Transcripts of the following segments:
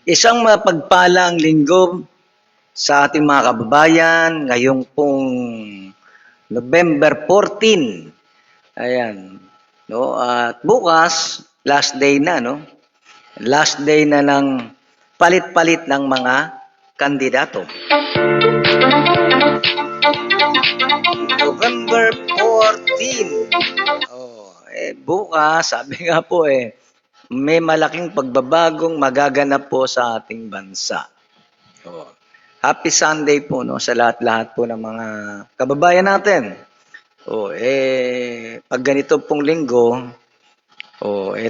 Isang mapagpalang linggo sa ating mga kababayan ngayong pong November 14. Ayan, no? At bukas, last day na, no? Last day na ng palit-palit ng mga kandidato. November 14. Bukas, sabi nga po may malaking pagbabagong magaganap po sa ating bansa. Oh. Happy Sunday po no sa lahat-lahat po ng mga kababayan natin. Pag ganito pong linggo,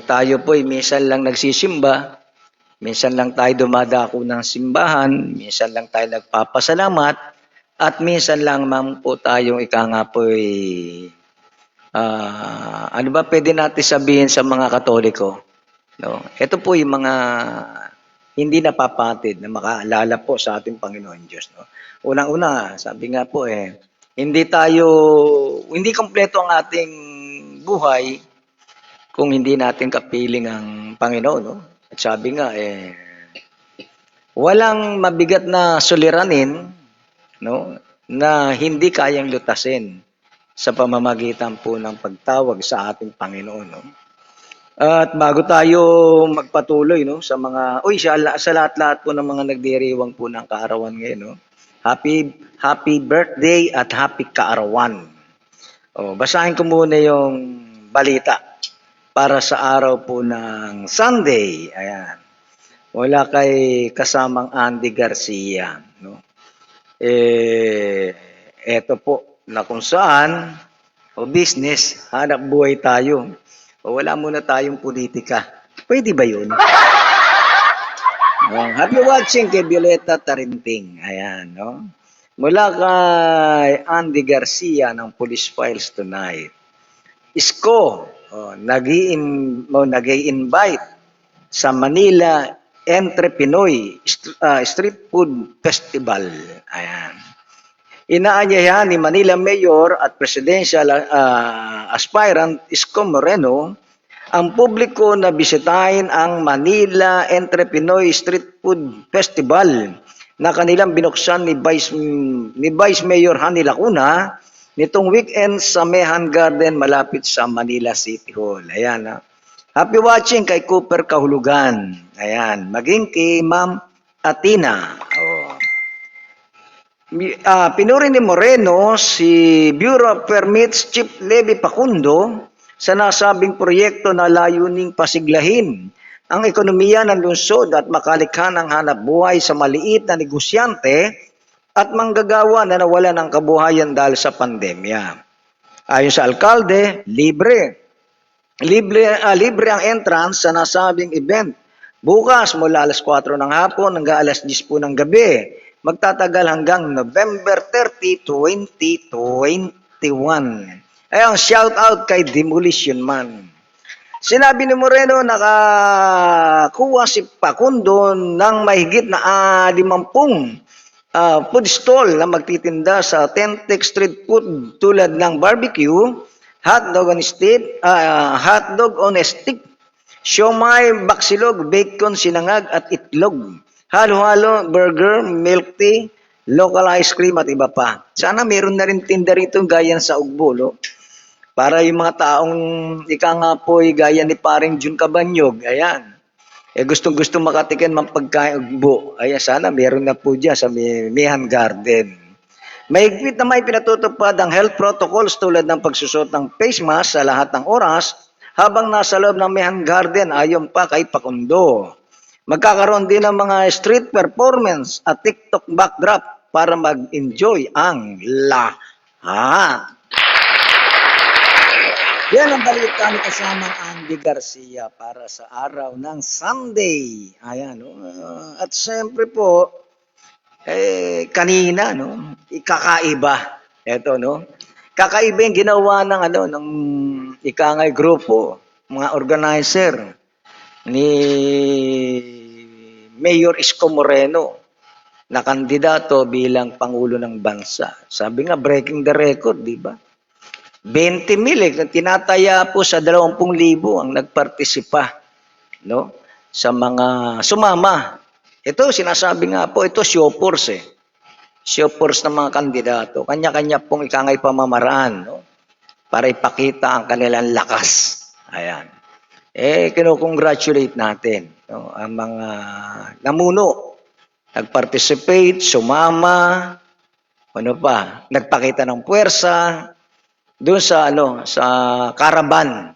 tayo po minsan lang nagsisimba, minsan lang tayo dumadako ng simbahan, minsan lang tayo nagpapasalamat, at minsan lang po tayong ano ba pwede natin sabihin sa mga Katoliko? No? Ito po yung mga hindi napapatid na makaalala po sa ating Panginoon Diyos. No? Unang-una, sabi nga po hindi kompleto ang ating buhay kung hindi natin kapiling ang Panginoon. No? At sabi nga, walang mabigat na suliranin no, na hindi kayang lutasin sa pamamagitan po ng pagtawag sa ating Panginoon. No? At bago tayo magpatuloy no sa mga sa lahat-lahat po ng mga nagdiriwang po ng kaarawan ngayon no. Happy birthday at happy kaarawan. Basahin ko muna yung balita para sa araw po ng Sunday. Ayan. Wala kay kasamang Andy Garcia no. Eto po na kung saan business, hanap buhay tayo. Wala muna tayong politika. Pwede ba yun? Happy watching kay Violeta Tarinting. Ayan, no? Mula kay Andy Garcia ng Police Files Tonight. Isko, nag-i-invite sa Manila Entre Pinoy Street Food Festival. Ayan. Inaanyayahan ni Manila Mayor at Presidential aspirant Isko Moreno ang publiko na bisitahin ang Manila Entre Pinoy Street Food Festival na kanilang binuksan ni Vice Mayor Hani Lacuna nitong weekend sa Mehan Garden malapit sa Manila City Hall. Ayan. Happy watching kay Cooper Kahulugan. Ayan. Maging kay Ma'am Atina. Pinuri ni Moreno si Bureau of Permits Chief Levi Facundo sa nasabing proyekto na layuning pasiglahin ang ekonomiya ng lungsod at makalikha ng hanap buhay sa maliit na negosyante at manggagawa na nawalan ng kabuhayan dahil sa pandemya. Ayon sa alkalde, libre ang entrance sa nasabing event. Bukas mula alas 4 ng hapon hanggang alas 10 po ng gabi. Magtatagal hanggang November 30, 2021. Ayun, shout out kay Demolition Man. Sinabi ni Moreno, nakakuha si Facundo ng mahigit na 50 food stall na magtitinda sa authentic street food tulad ng barbecue, hotdog on a stick, siomai, baksilog, bacon, sinangag at itlog. Halo-halo, burger, milk tea, local ice cream at iba pa. Sana meron na rin tinda rito gaya sa Ugbo, no? Para yung mga taong gaya ni paring Jun Cabanyog, ayan. Gustong-gusto makatikin ng pagkain Ugbo. Ayan, sana meron na po dyan sa Mehan Garden. Mahigpit na may pinatutupad ang health protocols tulad ng pagsusot ng face mask sa lahat ng oras habang nasa loob ng Mehan Garden ayon pa kay Facundo. Magkakaroon din ng mga street performance at TikTok backdrop para mag-enjoy ang lahat. Yan ang balita ni kasamang Andy Garcia para sa araw ng Sunday. Ayan, at siyempre po, kanina, no, kakaiba. Ito, no, kakaiba yung ginawa ng ikangay grupo, mga organizer ni Mayor Isko Moreno na kandidato bilang Pangulo ng Bansa. Sabi nga, breaking the record, di ba? 20,000 tinataya po sa 20,000 ang nagpartisipa, no? sa mga sumama. Ito, sinasabi nga po, ito show force eh. Show force ng mga kandidato. Kanya-kanya pong ikangay pamamaraan, no? Para ipakita ang kanilang lakas. Ayan. Kino-congratulate natin, no? Ang mga namuno, nag-participate, sumama, ano pa, nagpakita ng puwersa doon sa sa caravan,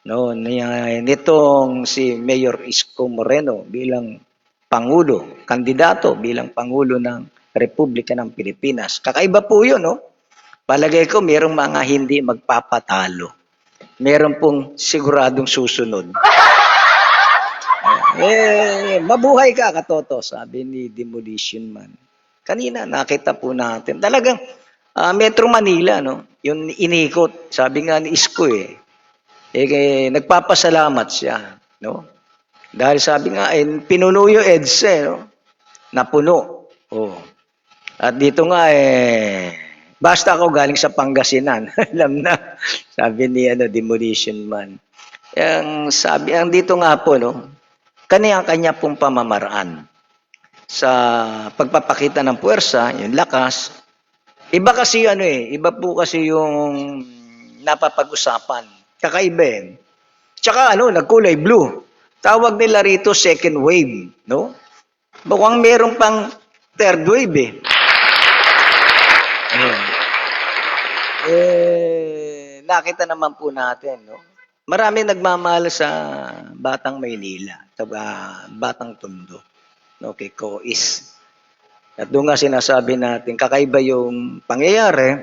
no, nitong si Mayor Isko Moreno bilang pangulo, kandidato bilang pangulo ng Republika ng Pilipinas. Kakaiba po 'yun, no? Palagay ko merong mga hindi magpapatalo. Meron pong siguradong susunod. Mabuhay ka, Katoto, sabi ni Demolition Man. Kanina nakita po natin. Talagang Metro Manila, no? Yung inikot, sabi nga ni Isko nagpapasalamat siya, no? Dahil sabi nga, pinuno yung EDSA, no? Napuno. Oh. At dito nga, basta ako galing sa Pangasinan. Alam na, sabi ni Demolition Man. Ang dito nga po, no? Kanya-kanya pong pamamaraan sa pagpapakita ng puwersa, yung lakas. Iba kasi iba po kasi yung napapag-usapan. Kakaiba eh. Tsaka nagkulay blue. Tawag nila rito second wave, no? Mukhang meron pang third wave eh. Nakita naman po natin, no? Marami nagmamahal sa Batang Maynila, sa Batang Tondo, no, kay Cois. At doon nga sinasabi natin, kakaiba yung pangyayari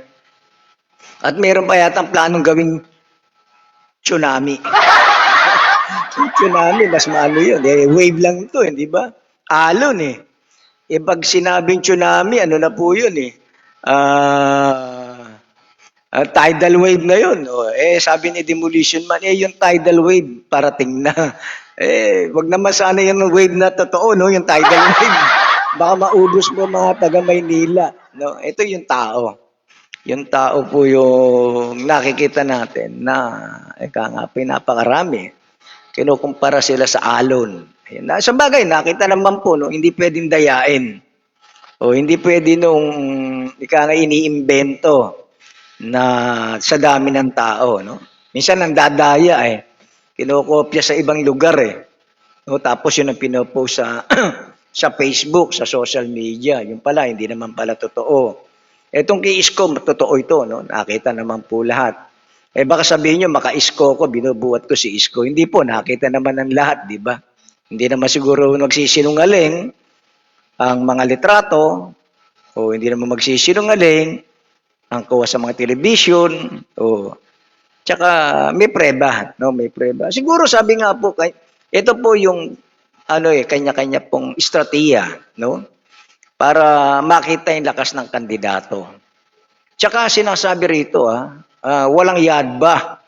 at meron pa yatang planong gawing tsunami. Tsunami, mas maano yun. Wave lang ito, di ba? Alon eh. Pag sinabing tsunami, ano na po yun eh. Tidal wave na yun. Sabi ni Demolition Man, yung tidal wave, parating na. Wag naman sana yung wave na totoo, no? Yung tidal wave. Baka maubos mo mga taga Maynila. No? Ito yung tao. Yung tao po yung nakikita natin na pinapakarami. Kinukumpara sila sa alon. Sa bagay, nakita naman po, no? Hindi pwedeng dayain. Hindi pwede nung iniimbento na sa dami ng tao. No? Minsan nandadaya kinokopya sa ibang lugar No? Tapos yun ang pinopost sa sa Facebook, sa social media. Yung pala, hindi naman pala totoo. Etong kay Isko, totoo ito, no? Nakita naman po lahat. Baka sabihin nyo, maka-Isko ko, binubuhat ko si Isko. Hindi po, nakita naman ng lahat, di ba? Hindi naman siguro magsisinungaling ang mga litrato, o hindi naman magsisinungaling ang kuha sa mga television, o tsaka may preba, no? May preba. Siguro sabi nga po, ito po yung kanya-kanya pong estratehiya, no? Para makita yung lakas ng kandidato. Tsaka sinasabi rito, walang yadba,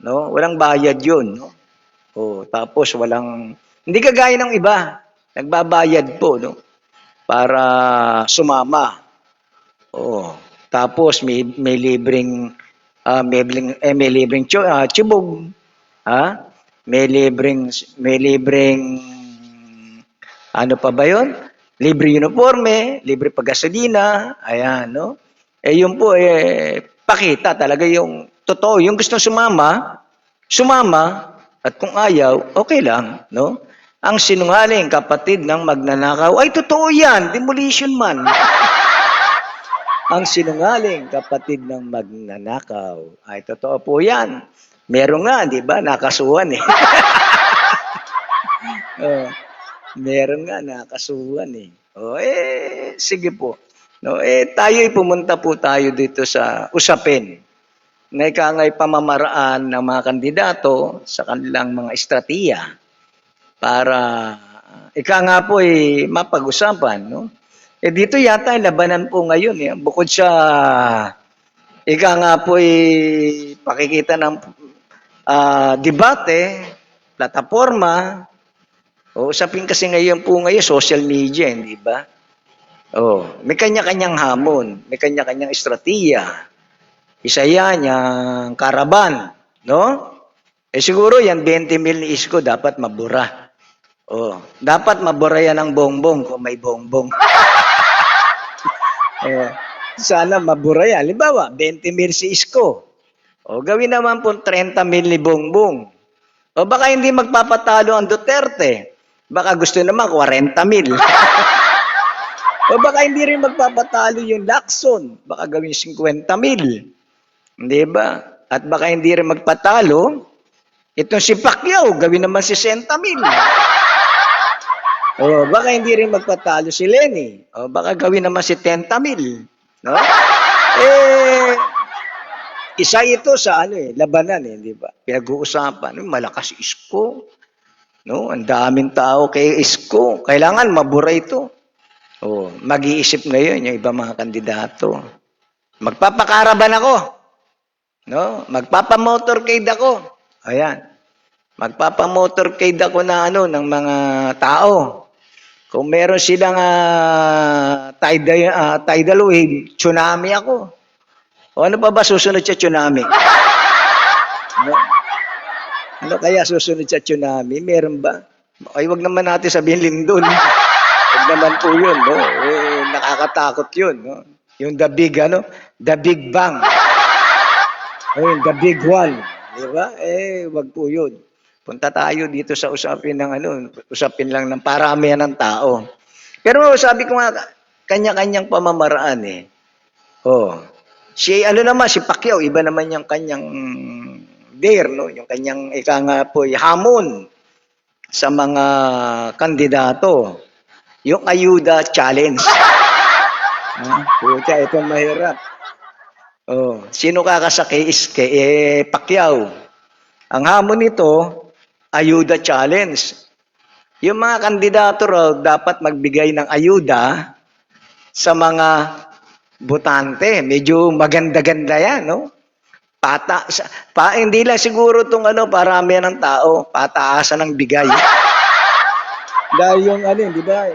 no? Walang bayad yun, no? Tapos hindi kagaya ng iba, nagbabayad po, no? Para sumama. Tapos may libreng chibog, may libreng ano pa ba yun? Libre uniforme, libre paggasolina, ayan, no? Yun po, pakita talaga yung totoo. Yung gusto sumama, at kung ayaw, okay lang, no? Ang sinungaling kapatid ng magnanakaw, ay totoo yan, Demolition Man. Ang sinungaling kapatid ng magnanakaw, ay totoo po yan. Meron nga, di ba? Nakasuhan eh. Meron nga, nakasuhan eh. Sige po. No, pumunta po tayo dito sa usapin na ikangay pamamaraan ng mga kandidato sa kanilang mga estratehiya para nga po mapag-usapan. No? Dito yata labanan po ngayon. Bukod sa nga po pakikita ng debate, plataforma, usapin kasi ngayon social media, hindi ba? May kanya-kanyang hamon, may kanya-kanyang estratehiya. Isa yan, yung caravan, no? Siguro yan 20 mil ni Isko dapat mabura. Oh, dapat mabura yan ng bongbong kung may bongbong. Oh, sana mabura yan. Halimbawa, 20,000 si Isko. O gawin naman po 30,000 ni Bongbong. O baka hindi magpapatalo ang Duterte. Baka gusto naman 40,000. O baka hindi rin magpapatalo yung Lacson. Baka gawin 50,000. Hindi ba? At baka hindi rin magpatalo itong si Pacquiao. Gawin naman 60,000. O baka hindi rin magpatalo si Lenny. O baka gawin naman si 10,000. No? Eh, isa ito sa labanan di ba? Pinag-uusapan, malakas si Isko. No, ang daming tao kay Isko. Kailangan mabura ito. Oh, mag-iisip ngayon yung iba mga kandidato. Magpapakaraban ako. No, magpapamotorcade ako. Ayan. Magpapamotorcade ako na ng mga tao. Kung meron silang tidal wave, tsunami ako. O ano pa ba susunod sa tsunami? Ano kaya susunod sa tsunami? Meron ba? Ay, wag naman natin sabihin lindol. Wag naman po yun. No? Eh, nakakatakot yun. No? Yung the big bang. O yung the big one. Di ba? Eh, wag po yun. Punta tayo dito sa usapin ng usapin lang ng paramihan ng tao. Pero sabi ko nga, kanya-kanyang pamamaraan Oh, si Pacquiao, iba naman yung kanyang dare, no? Yung kanyang hamon sa mga kandidato. Yung ayuda challenge. Puta, ito mahirap. Oh, sino kakasakay kay Pacquiao? Ang hamon nito, ayuda challenge. Yung mga kandidato raw dapat magbigay ng ayuda sa mga botante. Medyo maganda-ganda yan, no? Hindi lang siguro itong paramihan ng tao, pataasan ng bigay. Dahil yung di ba,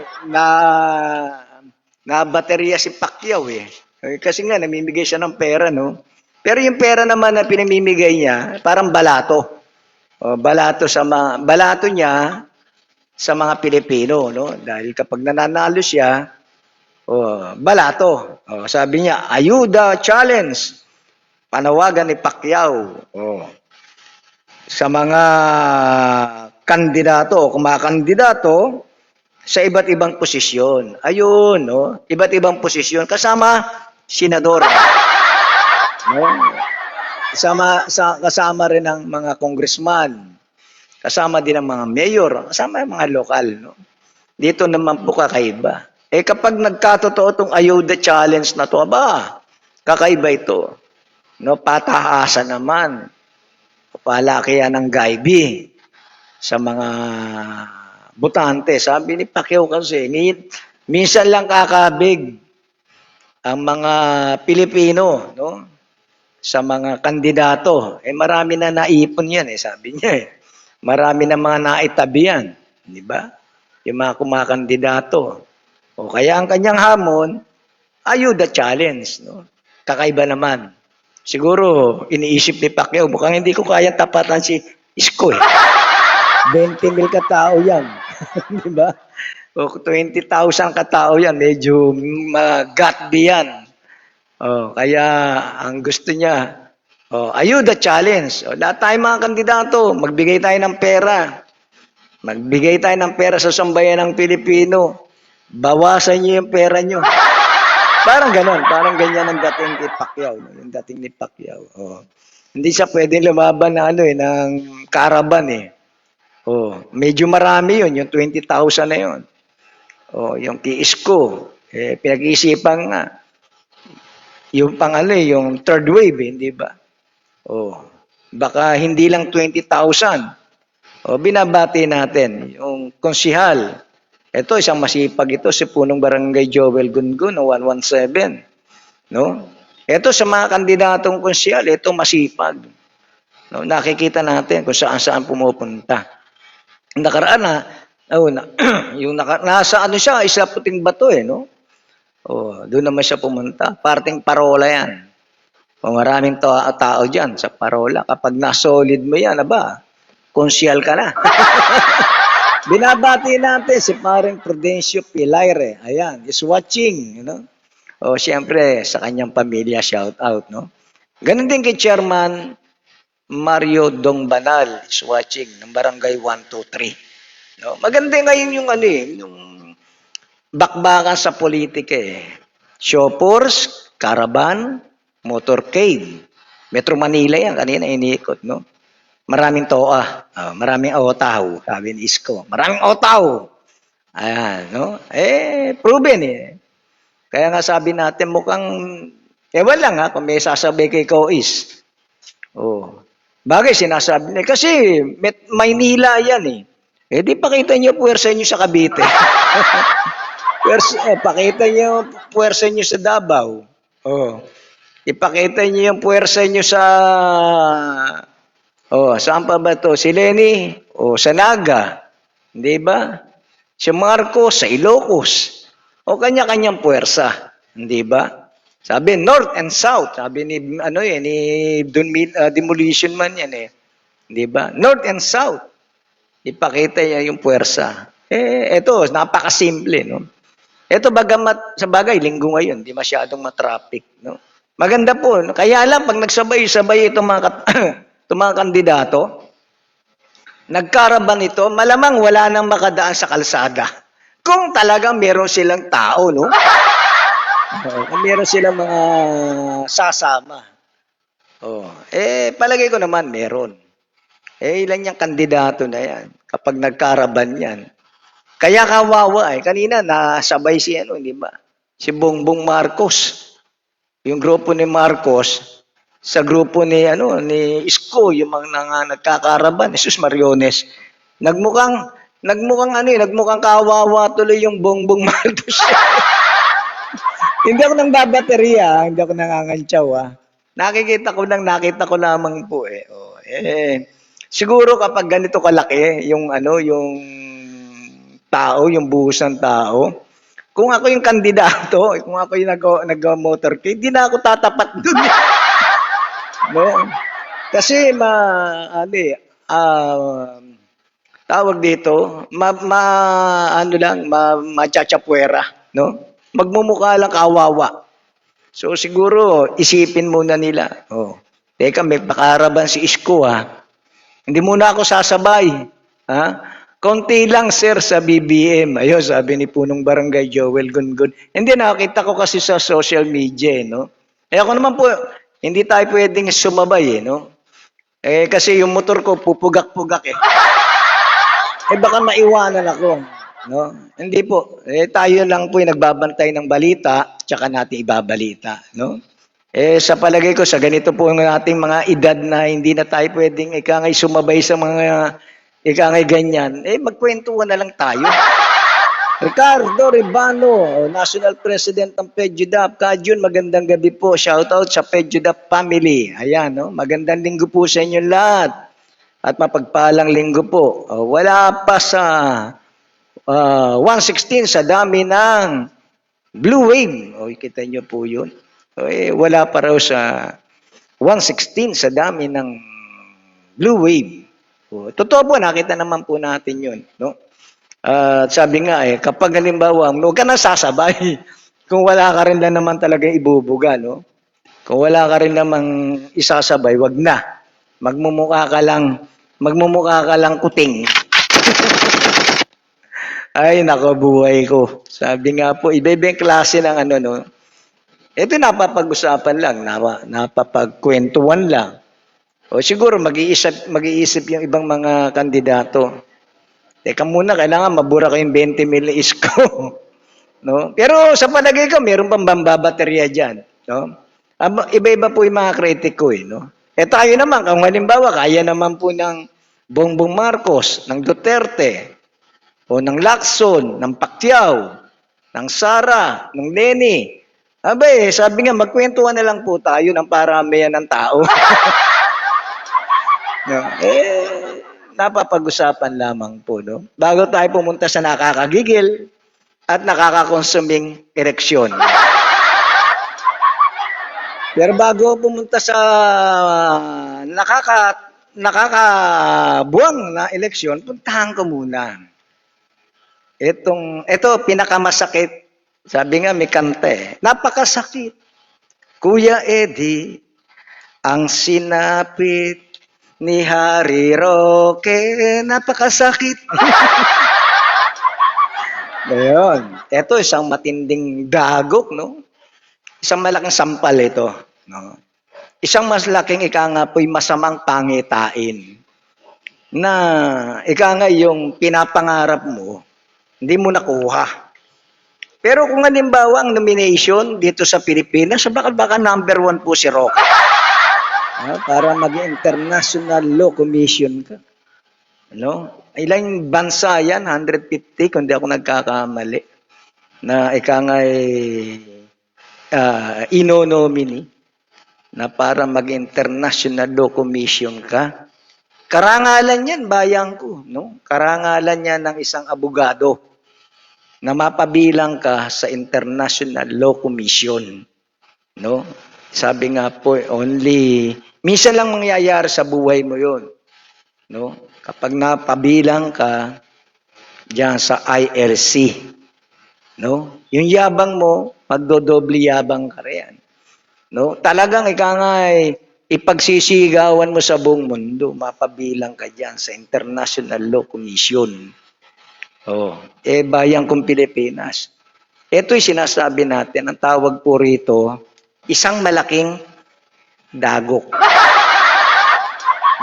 na baterya si Pacquiao Kasi nga, namimigay siya ng pera, no? Pero yung pera naman na pinamimigay niya, parang balato. Balato niya sa mga Pilipino, no? Dahil kapag nananalo siya, balato. Sabi niya, ayuda challenge. Panawagan ni Pacquiao sa mga kandidato, kumakandidato sa iba't ibang posisyon. Ayun, no? Iba't ibang posisyon kasama senador. No? Kasama rin ang mga congressman. Kasama din ang mga mayor, kasama ang mga lokal, no? Dito naman po kakaiba. Kapag nagkatotoo itong ayuda challenge na to, kakaiba ito. No, pataasan naman. Palakihan ng gaibi sa mga botante. Sabi ni Pacquiao kasi, minsan lang kakabig ang mga Pilipino, no? Sa mga kandidato. Marami na naipon yan, sabi niya Marami na mga naitabi yan. Di ba? Yung mga kumakandidato. Kaya ang kanyang hamon, ayuda challenge, no? Kakaiba naman. Siguro, iniisip ni Pacquiao, mukhang hindi ko kaya tapatan si Isko 20,000 katao yan. Di ba? O 20,000 katao yan, medyo magatbi yan. Kaya ang gusto niya, ayuda challenge. Lahat tayo mga kandidato, magbigay tayo ng pera. Magbigay tayo ng pera sa sambayan ng Pilipino. Bawasan niyo yung pera niyo. Parang ganon, parang ganyan ang dating ni Pacquiao. Yung dating ni Pacquiao. Hindi siya pwedeng lumaban na ng caravan medyo marami yun, yung 20,000 na yun. Yung kay Isko, pinag-iisipan nga. Yung yung third wave, hindi ba? Baka hindi lang 20,000. Binabati natin, yung konsihal. Ito, isang masipag ito, si Punong Barangay Joel Gungun, 117. No? Ito, sa mga kandidatong konsihal, ito masipag. No? Nakikita natin kung saan pumupunta. Nakaraan nasa siya, Isla Puting Bato no? Doon naman siya pumunta. Parting parola yan. Maraming tao dyan sa parola. Kapag nasolid mo yan, konsihal ka na. Binabati natin si paring Prudencio Pilaire. Ayan, is watching, O siyempre, sa kanyang pamilya, shout out, no? Ganon din kay Chairman Mario Dongbanal is watching ng Barangay 123. No? Maganda ngayon yung yung bakbakan sa politika eh. Shoppers, caravan, motorcade. Metro Manila yan, kanina iniikot, no? Maraming toa, maraming otaw, sabi ni Isko. Maraming otaw. Ayan, no? Proven eh. Kaya nga sabi natin mukhang, ewan lang ha, kung may sasabi kay Kois. Oh. Bagay sinasabi niya. Kasi Maynila yan eh. Di pakita niyo puwersa niyo sa Cavite. Pakita niyo puwersa niyo sa Davao. Oh. Ipakita niyo yung puwersa niyo sa saan pa ba to? Si Lenny sa Naga. Di ba? Si Marcos sa Ilocos. O kanya-kanyang puwersa. Di ba? Sabi North and South. Sabi ni ni Demolition Man yan eh. Di ba? North and South. Ipakita niya yung puwersa. Ito, napakasimple, no? Ito bagamat sa bagay linggo ngayon, di masyadong matraffic, no? Maganda po. Kaya lang pag nagsabay-sabay itong itong mga kandidato, nagkaraban ito, malamang wala nang makadaan sa kalsada. Kung talagang meron silang tao, no? Kung meron silang mga sasama. Palagay ko naman meron. Ilan yung kandidato na yan. Kapag nagkaraban yan. Kaya kawawa eh. Kanina nasabay si di ba? Si Bongbong Marcos. Yung grupo ni Marcos sa grupo ni ni Isko, yung mga nagkakaraban, Jesus Mariones. Nagmukhang kawawa tuloy yung Bongbong Marcos. Hindi ako nang babaterya, hindi ako nangangantsaw nakita ko lamang po siguro kapag ganito kalaki yung yung tao, yung buhos ng tao, kung ako yung kandidato, kung ako yung nag-motorcade, di na ako tatapat doon. No? Kasi tawag dito, machachapuera, no? Magmumukha lang kawawa. So siguro isipin muna nila, teka, may pakaraban si Isko Hindi muna ako sasabay. Konti lang sir sa BBM. Ayun, sabi ni Punong Barangay Joel Gungun. Hindi, nakakita ko kasi sa social media, no? Ako naman po, hindi tayo pwedeng sumabay, no? Kasi yung motor ko, pupugak-pugak baka maiwanan ako, no? Hindi po. Tayo lang po yung nagbabantay ng balita, tsaka natin ibabalita, no? Sa palagay ko, sa ganito po ang ating mga edad na hindi na tayo pwedeng ikangay sumabay sa mga ikangay ganyan, magkwentuhan na lang tayo. Ricardo Ribano, National President ng PEDUDAP. Kajun, magandang gabi po. Shoutout sa PEDUDAP family. Ayan, no? Magandang linggo po sa inyo lahat. At mapagpalang linggo po. Wala pa sa 116 sa dami ng Blue Wave. Kita nyo po yun. Wala pa raw sa 116 sa dami ng Blue Wave. Totoo po, nakita naman po natin yun. No? Sabi nga kapag halimbawa, huwag ka na sasabay. Kung wala ka rin na naman talaga ibubuga. No? Kung wala ka rin namang isasabay, wag na. Magmumukha ka lang kuting. Ay, nako, buhay ko. Sabi nga po, iba-ibang klase ng no? Ito napapag-usapan lang, napapagkwentuhan lang. O siguro mag-iisip yung ibang mga kandidato. Teka muna, kailangan mabura ko yung 20 mil Isko. No? Pero sa palagay ko, meron pang bambabaterya dyan. No? Iba-iba po yung mga kritiko. No? Tayo naman, kung halimbawa, kaya naman po ng Bongbong Marcos, ng Duterte, o ng Lacson, ng Pacquiao, ng Sara, ng Lenny. Sabi nga, magkwentuhan na lang po tayo ng paramihan ng tao. No? Napapag-usapan lamang po, no? Bago tayo pumunta sa nakakagigil at nakakakonsuming ereksyon. Pero bago pumunta sa nakakabuwang na eleksyon, puntahan ko muna Ito, pinakamasakit. Sabi nga, may kante. Napakasakit. Kuya Eddie, ang sinapit ni Harry Roque, napakasakit. Ngayon, ito isang matinding dagok, no? Isang malaking sampal ito. No? Isang mas laking ika nga po'y masamang pangitain na ika nga yung pinapangarap mo, hindi mo nakuha. Pero kung halimbawa ang nomination dito sa Pilipinas, baka number 1 po si Roque. Para maging International Law Commission ka. Ano? Ilang bansa yan? 150 kung di ako nagkakamali. Na ika nga inonomini na para mag-International Law Commission ka. Karangalan yan, bayan ko. No? Karangalan yan ng isang abogado na mapabilang ka sa International Law Commission. No? Sabi nga po, minsan lang mangyayari sa buhay mo yun. No? Kapag napabilang ka diyan sa ILC. No? Yung yabang mo, magdodoble yabang ka rin. No? Talagang ipagsisigawan mo sa buong mundo, mapabilang ka diyan sa International Law Commission. Bayan kong Pilipinas. Ito'y sinasabi natin, ang tawag po rito, isang malaking dagok.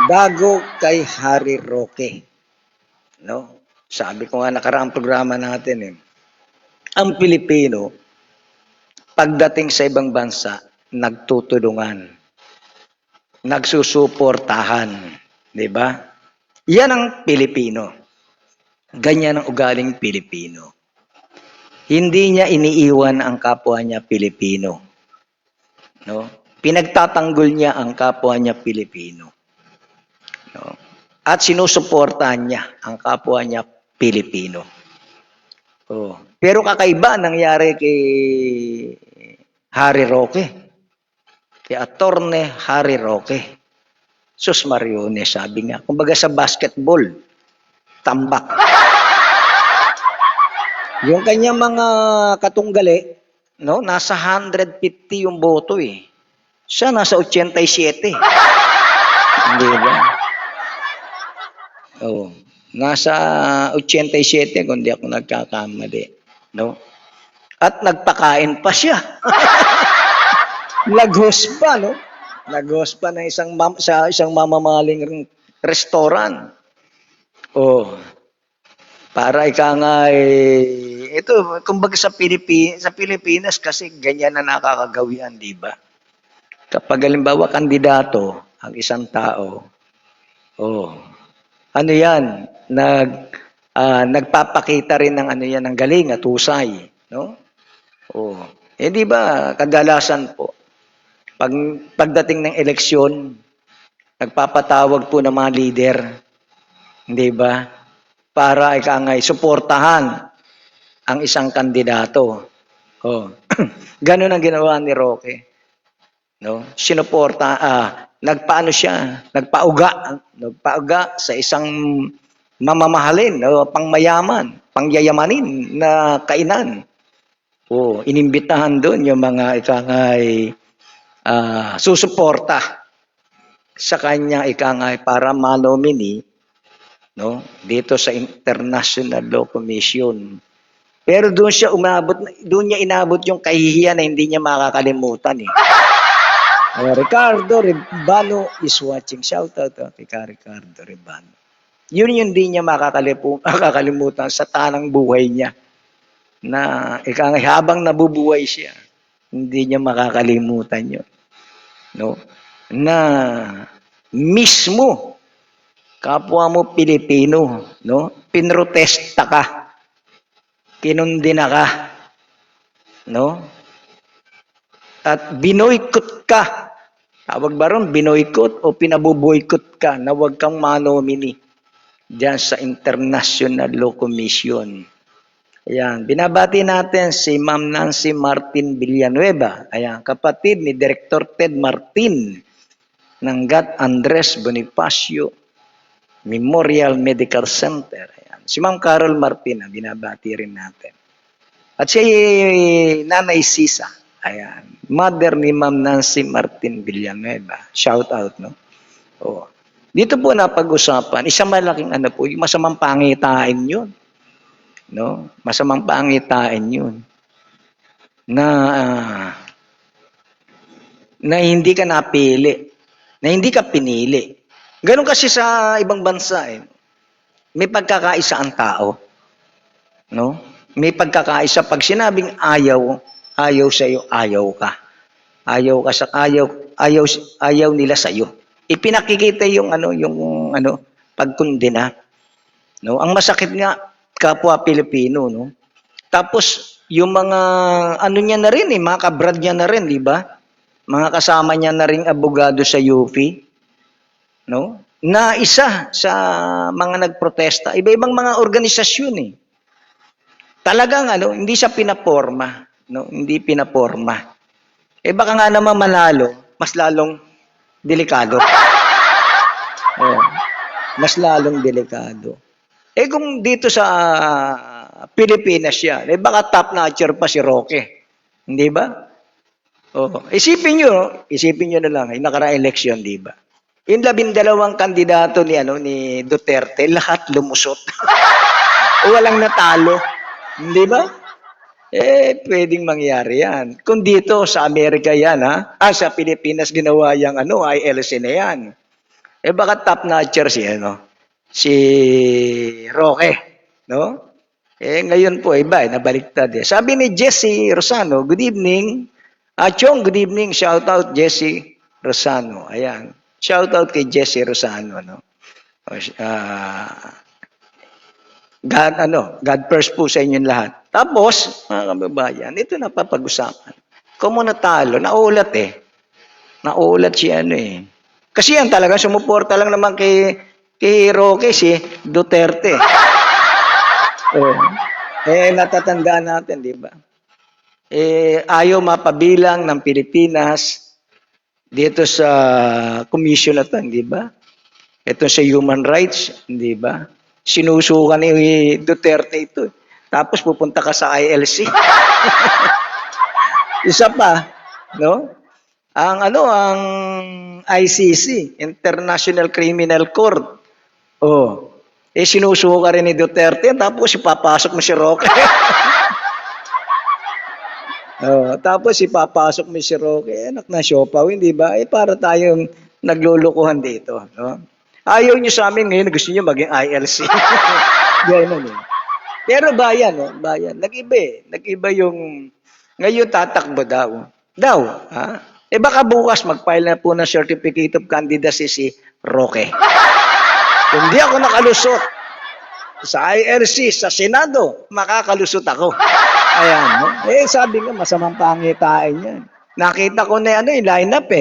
Dagok kay Harry Roque. No? Sabi ko nga nakaraang programa natin ang Pilipino, pagdating sa ibang bansa, nagtutulungan, nagsusuportahan, di ba? Yan ang Pilipino. Ganyan ang ugaling Pilipino. Hindi niya iniiwan ang kapwa niya Pilipino. No? Pinagtatanggol niya ang kapwa niya Pilipino. No? At sinusuportahan niya ang kapwa niya Pilipino. Pero kakaiba nangyari kay Harry Roque. Kay Attorney Harry Roque. Sus Marione, sabi nga. Kumbaga sa basketball, tambak. Yung kanyang mga katunggali, no, nasa 150 yung boto Siya nasa 87. Hindi ba? Nasa 87 kung di ako nagkakamali, no? At nagpakain pa siya. Nag-host pa, no? Nag-host pa ng sa isang mamamaling restaurant. Para ika nga ito, kumbaga sa Pilipinas kasi ganyan na nakakagawian, di ba? Kapag halimbawa kandidato ang isang tao, ano yan, nagpapakita rin ng ng galing at husay, no? Di ba kadalasan po pagdating ng eleksyon, nagpapatawag po ng mga leader, di ba? Para suportahan ang isang kandidato. Ganun ang ginawa ni Roque. No? Sinuporta, nagpaano siya, nagpauga sa isang mamamahalin, pangmayaman, pangyayamanin na kainan. Inimbitahan doon yung mga susuporta sa kanya para manomini, no, dito sa International Law Commission. Pero doon niya inabot yung kahihiyan na hindi niya makakalimutan Ricardo Rebano is watching. Shout out kay Ricardo Rebano. Yun yung hindi niya makakalimutan sa tanang buhay niya. Na habang nabubuhay siya, hindi niya makakalimutan yun. No? Na mismo kapwa mo Pilipino, no? Pinrotesta ka. Kinundina ka. No? At binoykot ka. Tawag ba ron? Binoykot o pinabuboykot ka na huwag kang manomini diyan sa International Law Commission. Ayan, binabati natin si Ma'am Nancy Martin Villanueva. Ayan, kapatid ni Director Ted Martin ng Gat Andres Bonifacio Memorial Medical Center. Ayan. Si Ma'am Carol Martin, binabati rin natin. At si Nanay Sisa, ayan, mother ni Ma'am Nancy Martin Villanueva. Shout out, no? Oh. Dito po napag-usapan, isang malaking ano po, yung masamang pangitain yun. No? Masamang pangitain yun. Na hindi ka napili, na hindi ka pinili. Ganun kasi sa ibang bansa eh. May pagkakaisa ang tao. No? May pagkakaisa. Pag sinabing ayaw, ayaw sa iyo, ayaw ka. Ayaw nila sa iyo. Ipinakikita yung pagkundina. No? Ang masakit nga kapwa Pilipino, no? Tapos yung mga ano niya na rin mga kabrad niya na rin, di ba? Mga kasama niya na ring abogado sa UP, no? Na isa sa mga nagprotesta, iba-ibang mga organisasyon eh. Talagang hindi siya pinaporma, no? Hindi pinaporma. Baka nga naman manalo, mas lalong delikado. Mas lalong delikado. Kung dito sa Pilipinas yan, baka top notcher pa si Roque. Hindi ba? Isipin nyo na lang, nakaraang eleksyon, di ba? Yung 12 kandidato ni Duterte, lahat lumusot. Walang natalo. Di ba? Pwedeng mangyari yan. Kung dito sa Amerika yan, sa Pilipinas ginawa yung ILC na yan. Baka top notcher si Roque, no? Ngayon po, iba, nabaliktad. Sabi ni Jesse Rosano, good evening. Chong, good evening. Shout out, Jesse Rosano. Ayan. Shout out kay Jesse Rosano. No? God first po sa inyong lahat. Tapos, mga kababayan, ito na papag-usapan. Kung mo natalo, naulat Naulat si Kasi yan talaga, sumuporta lang naman kay Roque si Duterte. Natatandaan natin, di ba? Ayaw mapabilang ng Pilipinas dito sa commission na to, di ba? Ito sa human rights, di ba? Sinusukan ni Duterte ito. Tapos pupunta ka sa ILC. Isa pa, no? Ang ICC, International Criminal Court. Sinusuka rin ni Duterte, tapos ipapasok mo si Roque. Tapos ipapasok mo si Roque, anak na siopaw, hindi ba? Para tayong naglulukuhan dito. No? Ayaw nyo sa amin ngayon, gusto nyo maging ILC. Ganun Pero bayan, bayan. Nag-iba yung, ngayon tatakbo daw. Baka bukas mag-file na po ng certificate of candidacy si Roque. Kung di ako nakalusot sa IRC, sa Senado, makakalusot ako. Ayan, no? Sabi nga, masamang pangitain yan. Nakita ko na yung lineup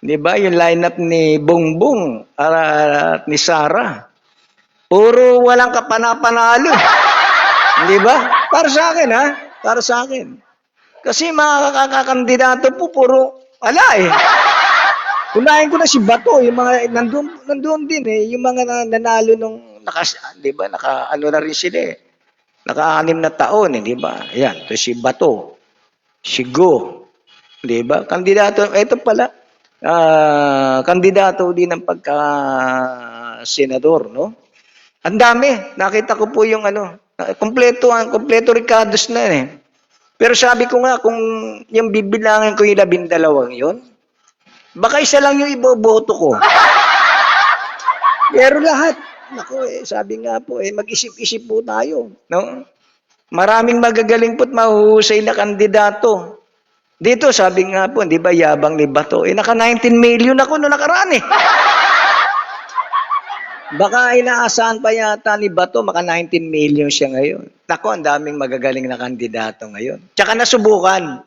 Di ba? Yung lineup ni Bongbong at ni Sara. Puro walang kapanapanalo. Di ba? Para sa akin, Para sa akin. Kasi mga kakakandidato po, puro wala Unahin ko na si Bato, yung mga nandoon din yung mga nanalo nung di ba? Na rin sila Naka-6 na taon, di ba? Ayan, to si Bato, si Go, di ba? Kandidato, ito pala, kandidato din ng pagka-senador, no? Ang dami, nakita ko po yung kompleto Ricardos na Pero sabi ko nga, kung yung bibilangin ko yung 12 yun, baka isa lang yung iboboto ko. Pero lahat, sabi nga po, mag-isip-isip po tayo. No? Maraming magagaling po't mahuhusay na kandidato. Dito, sabi nga po, di ba, yabang ni Bato, naka 19 million ako noong nakaraan Baka inaasahan pa yata ni Bato, maka 19 million siya ngayon. Ang daming magagaling na kandidato ngayon. Tsaka nasubukan.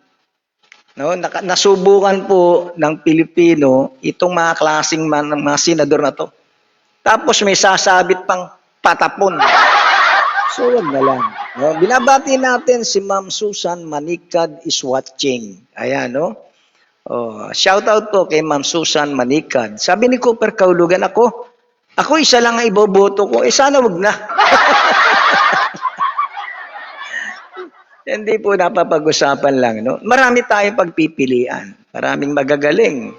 No, nasubukan po ng Pilipino itong mga klaseng mga senador na to. Tapos may sasabit pang patapon. So wag na lang. No, binabati natin si Ma'am Susan Manikad is watching. Ayan, no? Shout out po kay Ma'am Susan Manikad. Sabi ni Cooper Kaulugan, Ako isa lang ang iboboto ko, sana wag na. Hindi po napapag-usapan lang, no? Marami tayong pagpipilian. Maraming magagaling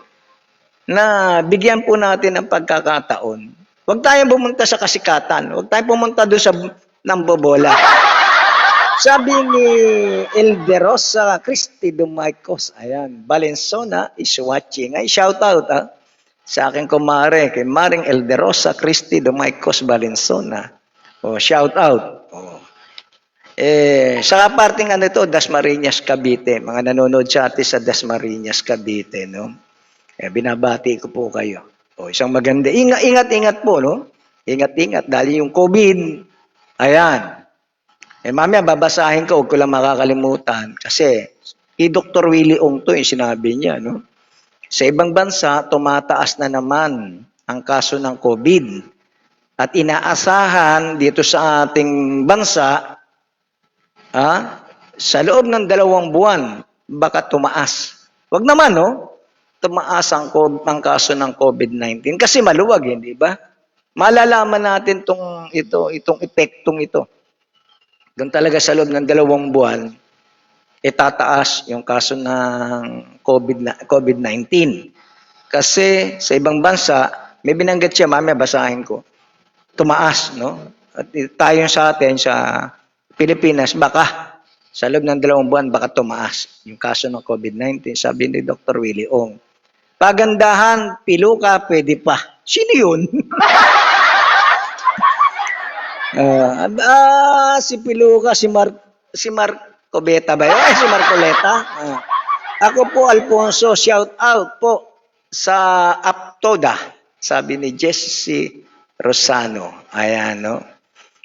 na bigyan po natin ng pagkakataon. Huwag tayong pumunta sa kasikatan. Huwag tayong pumunta doon sa nambobola. Sabi ni Elderosa Christy Dumaicos, ayan, Valenzuela is watching. Ay, shout out sa aking kumare, kay Maring Elderosa Christy Dumaicos Valenzuela. Shout out. Sa parting Dasmariñas, Cavite. Mga nanonood sa atin sa Dasmariñas, Cavite, no? Binabati ko po kayo. Isang maganda. Ingat po, no? Ingat dahil yung COVID, ayan. Mamaya babasahin ko, huwag ko lang makakalimutan. Kasi, Dr. Willie Ong to, yung sinabi niya, no? Sa ibang bansa, tumataas na naman ang kaso ng COVID. At inaasahan dito sa ating bansa, sa loob ng 2 buwan, baka tumaas. Wag naman, no? Tumaas ang kaso ng COVID-19 kasi maluwag, hindi ba? Malalaman natin itong epektong ito. Doon talaga sa loob ng 2 buwan, itataas yung kaso ng COVID-19. Kasi sa ibang bansa, may binanggit siya, mamaya basahin ko, tumaas, no? At tayo sa atin, sa Pilipinas, baka sa loob ng 2 buwan, baka tumaas yung kaso ng COVID-19. Sabi ni Dr. Willie Ong. Pagandahan, piluka, pwede pa. Sino yun? Si piluka, si Marco Beta ba yun? Si Marcoleta. Ako po, Alfonso, shout out po sa Aptoda. Sabi ni Jesse Rosano. Ayan, no?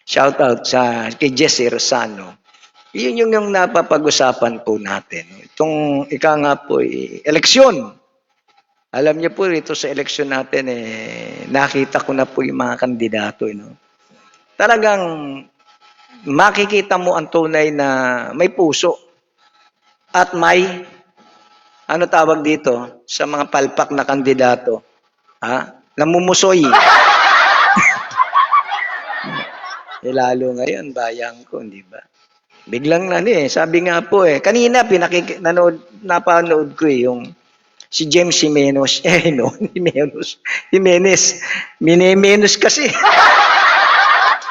Shout out kay Jesse Rosano. Yun yung napapag-usapan po natin. Itong nga po, eleksyon. Alam niyo po rito sa eleksyon natin, nakita ko na po yung mga kandidato. No? Talagang makikita mo ang tunay na may puso at may, tawag dito, sa mga palpak na kandidato, namumusoy. Lalo ngayon, bayang ko, di ba? Biglang sabi nga po kanina napanood ko yung si James Jimenez, Jimenez kasi.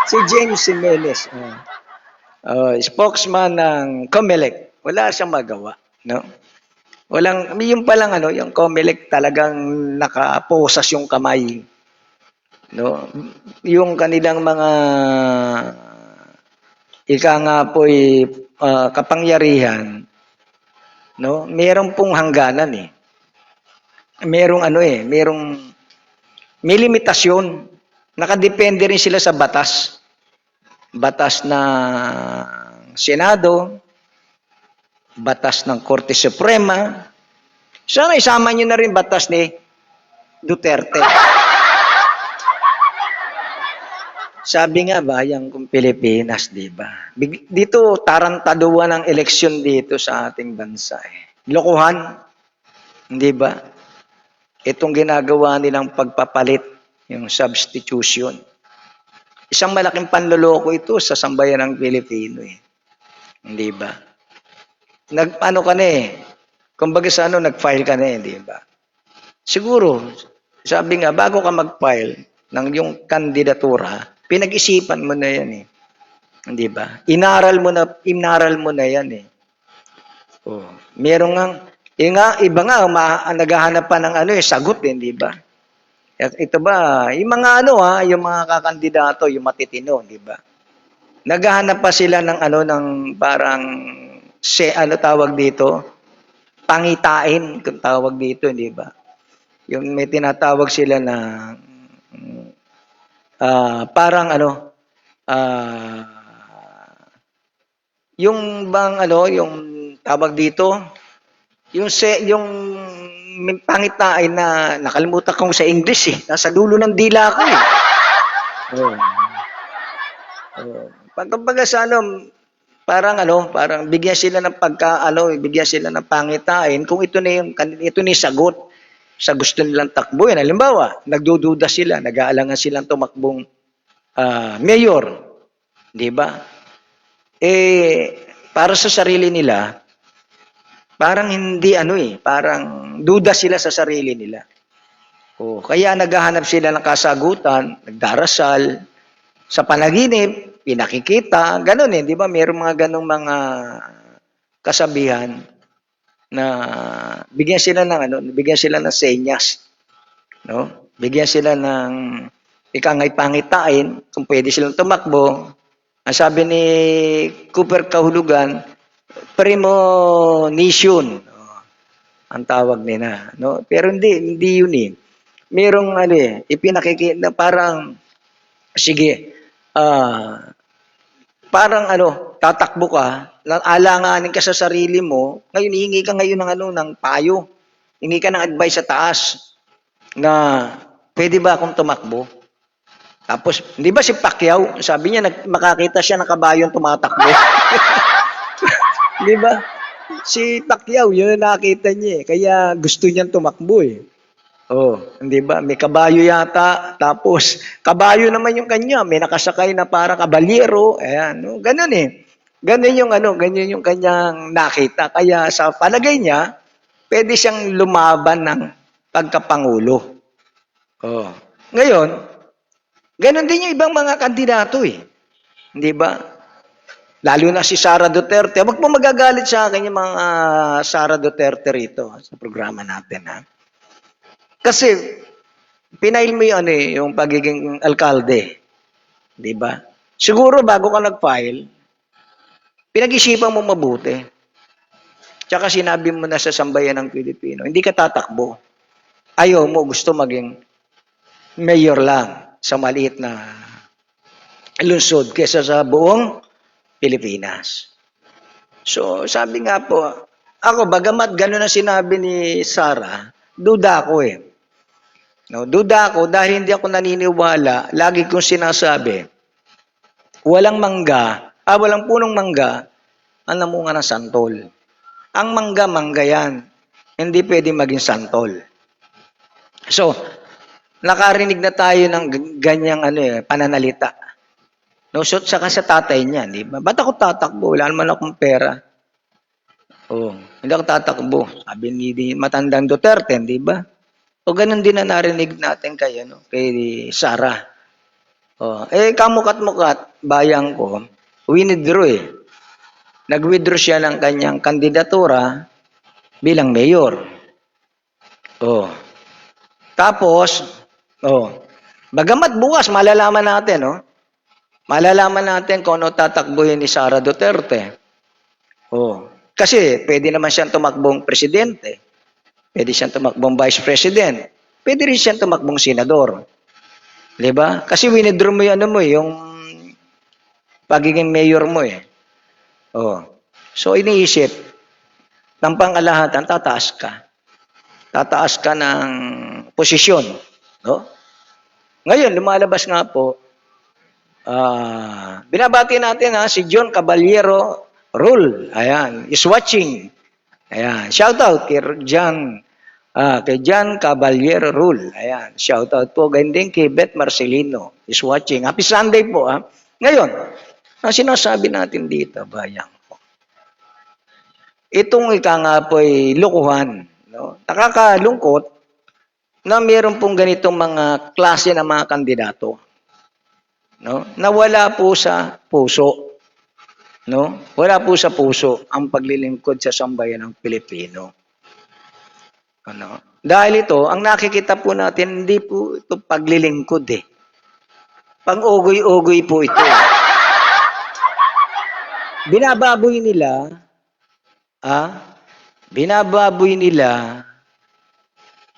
Si James Jimenez, spokesman ng COMELEC, wala siyang magawa, no? Yung palang yung COMELEC talagang nakaposas yung kamay, no? Yung kanilang mga nga po kapangyarihan, no? Merong pong hangganan Merong may limitasyon. Nakadepende rin sila sa batas. Batas ng Senado, batas ng Korte Suprema. Sana isama niyo na rin batas ni Duterte. Sabi nga bayang kung Pilipinas, di ba? Dito, tarantaduan ang eleksyon dito sa ating bansa. Lokohan, di ba? Itong ginagawa nilang pagpapalit, yung substitution. Isang malaking panloloko ito sa sambayan ng Pilipino. Di ba? Kumbaga nag-file ka di ba? Siguro, sabi nga, bago ka mag-file ng yung kandidatura, pinag-isipan mo na yan Hindi ba? Inaral mo na yan Meron iba nga, naghahanap pa ng sagot di ba? Ito ba, yung mga yung mga kakandidato, yung matitino, di ba? Naghahanap pa sila ng ng parang tawag dito, pangitain, kung tawag dito, di ba? Yung may tinatawag sila na parang yung bang yung tawag dito, yung pangitain na nakalimutan ko sa English nasa dulo ng dila ko Pagkabaga sa parang bigyan sila ng bigyan sila ng pangitain kung ito na yung sagot. sa gusto nilang takbuhin. Halimbawa, nagdududa sila, nag-aalangan silang tumakbong mayor, di ba? Para sa sarili nila, parang hindi parang duda sila sa sarili nila. Kaya naghahanap sila ng kasagutan, nagdarasal, sa panaginip, pinakikita, ganun di ba? Mayroong mga ganung mga kasabihan na bigyan sila ng senyas, no? Bigyan sila ng ikangay pangitain kung pwede silang tumakbo. Ang sabi ni Cooper Kahulugan, premonition, ang tawag nila, no? Pero hindi yun Merong ipinakikita parang sige, parang tatakbo ka, alanganin ka sa sarili mo, ngayon hihingi ka ngayon ng payo. Hingi ka ng advice sa taas na pwede ba akong tumakbo? Tapos, di ba si Pacquiao, sabi niya, makakita siya ng kabayong tumatakbo. Di ba? Si Pacquiao, yun ang nakita niya kaya gusto niyang tumakbo di ba? May kabayo yata, tapos kabayo naman yung kanya, may nakasakay na parang kabalyero, ayan, no? Ganun ganun yung kanyang nakita. Kaya sa palagay niya, pwede siyang lumaban ng pagkapangulo. Ngayon, ganun din yung ibang mga kandidato Hindi ba? Lalo na si Sara Duterte. Huwag po magagalit sa akin yung mga Sara Duterte rito sa programa natin. Kasi, pinail mo yung pagiging alkalde. Di ba? Siguro bago ka nag-file, pinag-isipan mo mabuti. Tsaka sinabi mo na sa sambayan ng Pilipino, hindi ka tatakbo. Ayaw mo, gusto maging mayor lang sa maliit na lungsod kesa sa buong Pilipinas. So, sabi nga po, ako, bagamat gano'n ang sinabi ni Sara, duda ako No, duda ako dahil hindi ako naniniwala, lagi kong sinasabi, walang punong mangga, ang namunga ng santol. Ang mangga yan. Hindi pwede maging santol. So, nakarinig na tayo ng ganyang pananalita. No, so, saka sa tatay niya, di ba? Ba't ako tatakbo? Wala naman akong pera. Hindi ako tatakbo. Sabi ni matandang Duterte, di ba? O ganun din na narinig natin kay Sara. Kamukat-mukat, bayang ko, withdraw Nag-withdraw siya ng kanyang kandidatura bilang mayor. Tapos, bagamat bukas malalaman natin, malalaman natin kung ano tatakbuhin ni Sara Duterte. Kasi pwede naman siyang tumakbong presidente. Pwede siyang tumakbong vice president. Pwede rin siyang tumakbong senador. Diba? Kasi winidraw mo yung pagiging mayor mo So, iniisip, ng pang-alahatan, tataas ka. Tataas ka ng posisyon. No? Ngayon, lumalabas nga po, binabati natin si John Caballero Rule. Ayan, is watching. Ayan, shout out kay John Caballero Rule. Ayan, shout out po. Ganyan din kay Beth Marcelino is watching. Happy Sunday po. Ngayon, ang sinasabi natin dito, bayang po. Itong nga po ay lukuhan. No? Nakakalungkot na mayroon pong ganitong mga klase ng mga kandidato. No? Na wala po sa puso. No? Wala po sa puso ang paglilingkod sa sambayan ng Pilipino. Dahil ito, ang nakikita po natin, hindi po ito paglilingkod Pang-ugoy-ugoy po ito. Binababoy nila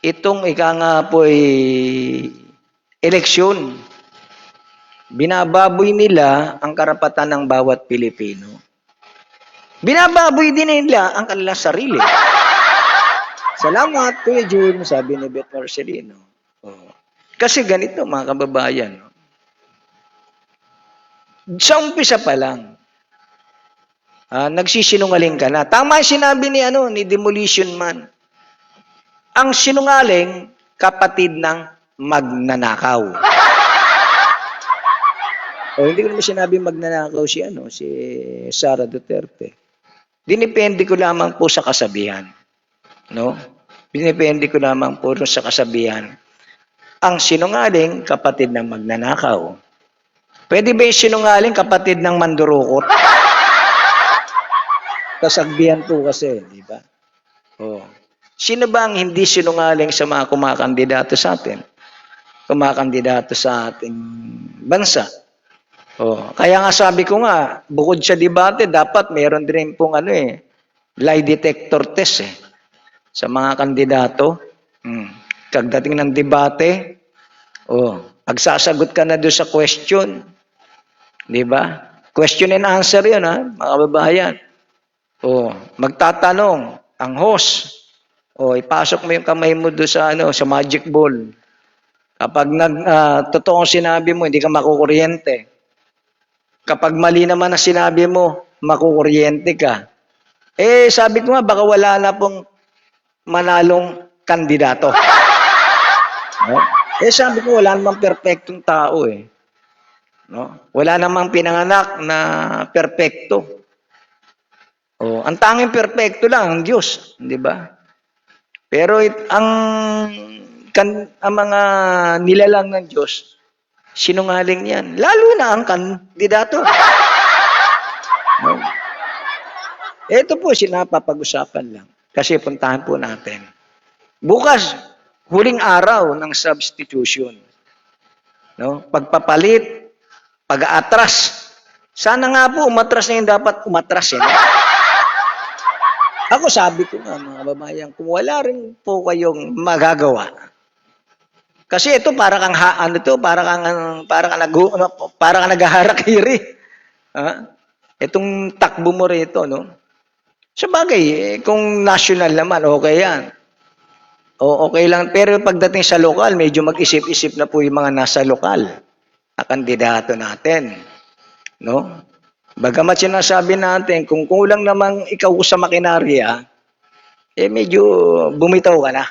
itong nga po eleksyon. Binababoy nila ang karapatan ng bawat Pilipino. Binababoy din nila ang kanilang sarili. Salamat, Kuya Jun, sabi ni Beth Marcelino. Kasi ganito, mga kababayan. Sa umpisa pa lang, nagsisinungaling ka na. Tama yung sinabi ni Demolition Man. Ang sinungaling, kapatid ng magnanakaw. Hindi ko naman sinabi magnanakaw si Sara Duterte. Dinepende ko lamang po sa kasabihan. No? Dinepende ko lamang po sa kasabihan. Ang sinungaling, kapatid ng magnanakaw. Pwede ba yung sinungaling, kapatid ng mandurukot? Kasagbihan po kasi, di ba? Sino ba ang hindi sinungaling sa mga kumakandidato sa atin? Kumakandidato sa ating bansa. Kaya nga sabi ko nga, bukod sa debate, dapat meron din pong lie detector test sa mga kandidato. Pagdating ng debate, pagsasagot ka na doon sa question, di ba? Question and answer yun, mga kababayan. Magtatanong ang host. Ipasok mo yung kamay mo doon sa magic ball. Kapag totoong sinabi mo, hindi ka makukuryente. Kapag mali naman ang sinabi mo, makukuryente ka. Sabi ko nga, baka wala na pong manalong kandidato. No? Sabi ko, wala namang perfectong tao No? Wala namang pinanganak na perfecto. Ang tanging perfecto lang, ang Diyos. Di ba? Pero ang mga nilalang ng Diyos, sinungaling yan. Lalo na ang kandidato. No? Ito po sinapapag-usapan lang. Kasi puntahan po natin. Bukas, huling araw ng substitution. No? Pagpapalit, pag-aatras. Sana nga po, umatras na yung dapat umatras. Ako sabi ko nga, mga babayan, kung wala rin po kayong magagawa, kasi ito para kang para kang naghaharakiri. Itong takbo mo rito, no? Sabagay, kung national naman, okay yan. Okay lang. Pero pagdating sa lokal, medyo mag-isip-isip na po yung mga nasa lokal na kandidato natin. No? Bagamat sinasabi natin, kung kulang namang ikaw sa makinarya, medyo bumitaw ka na.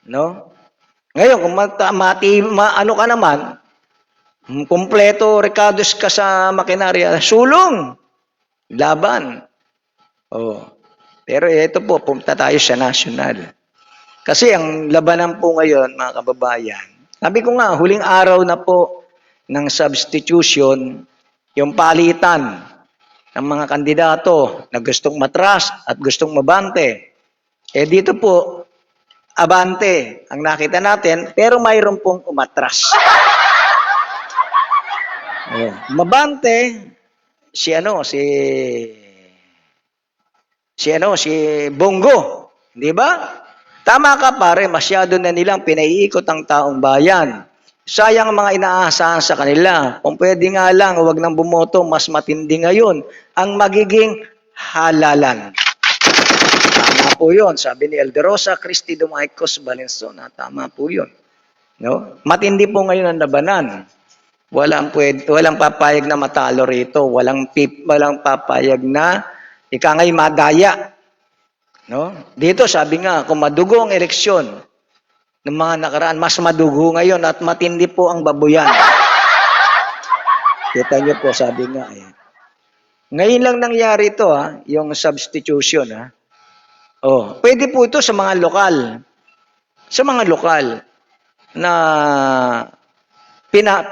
No? Ngayon, kung ano ka naman, kumpleto, recados ka sa makinarya, sulong, laban. Pero ito po, pumunta tayo sa national. Kasi ang labanan po ngayon, mga kababayan, sabi ko nga, huling araw na po ng substitution, yung palitan ng mga kandidato na gustong matras at gustong mabante. Dito po, abante ang nakita natin, pero mayroon pong umatras. Mabante, si Bongo, di ba? Tama ka pare, masyado na nilang pinaiikot ang taong bayan. Sayang ang mga inaasahan sa kanila. Kung pwede nga lang, huwag nang bumoto, mas matindi ngayon ang magiging halalan. Tama po yun. Sabi ni Elderosa, Christy Dumaicos Valenzuela, tama po yun. No? Matindi po ngayon ang labanan. Walang papayag na matalo rito. Walang papayag na ikangay madaya. No? Dito sabi nga, kung madugo ang eleksyon ng mga nakaraan, mas madugo ngayon at matindi po ang babuyan. Kita niyo po, sabi nga. Ngayon lang nangyari ito, yung substitution. Pwede po ito sa mga lokal. Sa mga lokal na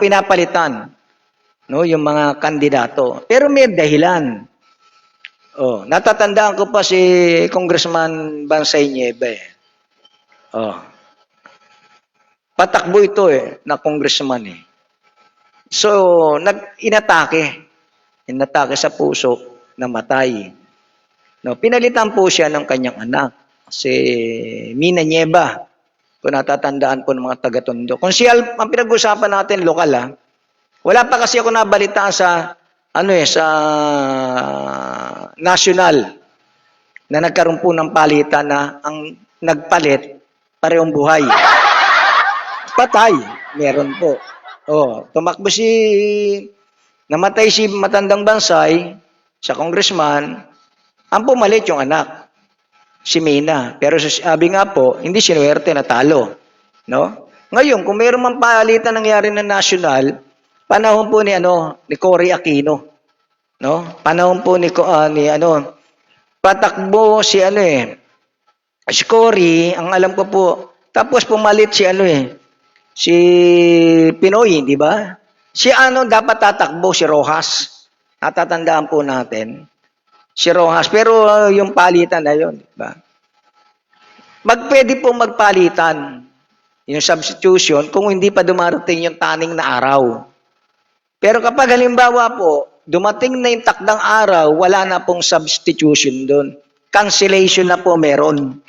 pinapalitan, no, yung mga kandidato. Pero may dahilan. Natatandaan ko pa si Congressman Bansay Nieve. Patakbo ito na congressman So, inatake sa puso, namatay. No, pinalitan po siya ng kanyang anak, si Mina Nieva. Kung natatandaan po ng mga taga-Tondo. Kung siya ang pinag-usapan natin lokal wala pa kasi ako nabalitaan sa sa national na nagkaroon po ng palitan na ang nagpalit parehong buhay. Patay, meron po. Tumakbo namatay si Matandang Bansay sa congressman, ang pumalit yung anak. si Mina. Pero sabi nga po, hindi sinuwerte, natalo. No? Ngayon, kung mayroon mang palitan nangyari na national, panahon po ni Cory Aquino. No? Panahon po patakbo si Cory, ang alam ko po, tapos pumalit si Pinoy, di ba? Si dapat tatakbo, si Rojas. Natatandaan po natin. Si Rojas, pero yung palitan na yun, di ba? Pwede po magpalitan yung substitution kung hindi pa dumarating yung taning na araw. Pero kapag halimbawa po, dumating na yung takdang araw, wala na pong substitution doon. Cancellation na po meron.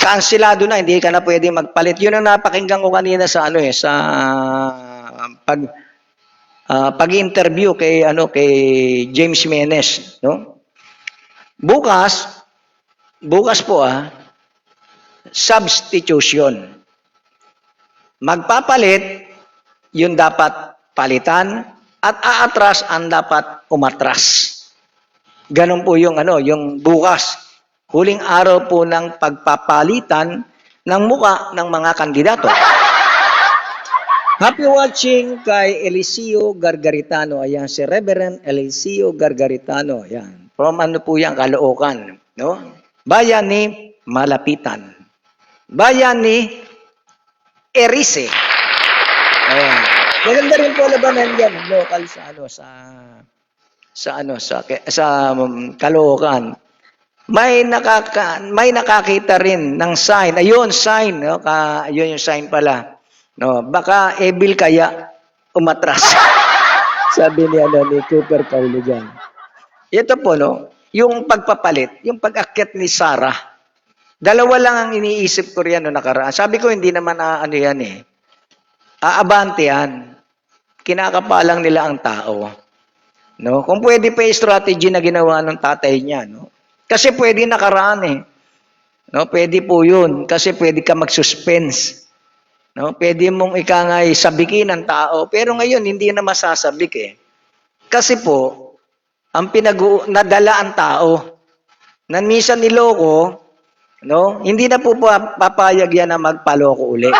Kansilado na, hindi ka na pwede magpalit. Yun ang napakinggan ko kanina sa pag-interview kay James Menes, no? Bukas po substitution. Magpapalit yung dapat palitan at aatras ang dapat umatras. Ganun po yung bukas. Huling araw po ng pagpapalitan ng muka ng mga kandidato. Happy watching kay Eliseo Gargaritano. Ayan, si Reverend Eliseo Gargaritano. Ayan. From po yan, Caloocan. No? Bayan ni Malapitan. Bayan ni Erice. Ayan. Maganda rin po labanan yan. Local sa Caloocan. May nakakita rin ng sign. Ayun, sign. No? Ayun yung sign pala. No, baka evil kaya umatras. Sabi ni Cooper Paulo dyan. Ito po, yung pagpapalit, yung pag-akyat ni Sarah. Dalawa lang ang iniisip ko riyan nakaraan. Sabi ko, hindi naman aabante yan. Kinakapalang nila ang tao. No? Kung pwede pa yung strategy na ginawa ng tatay niya. No? Kasi pwede nakaraan No? Pwede po yun. Kasi pwede ka mag-suspense. No? Pwede mong ikangay sabikin ng tao. Pero ngayon, hindi na masasabik Kasi po, ang nadala ang tao. Na minsan niloko, hindi na po papayag yan na magpaloko uli.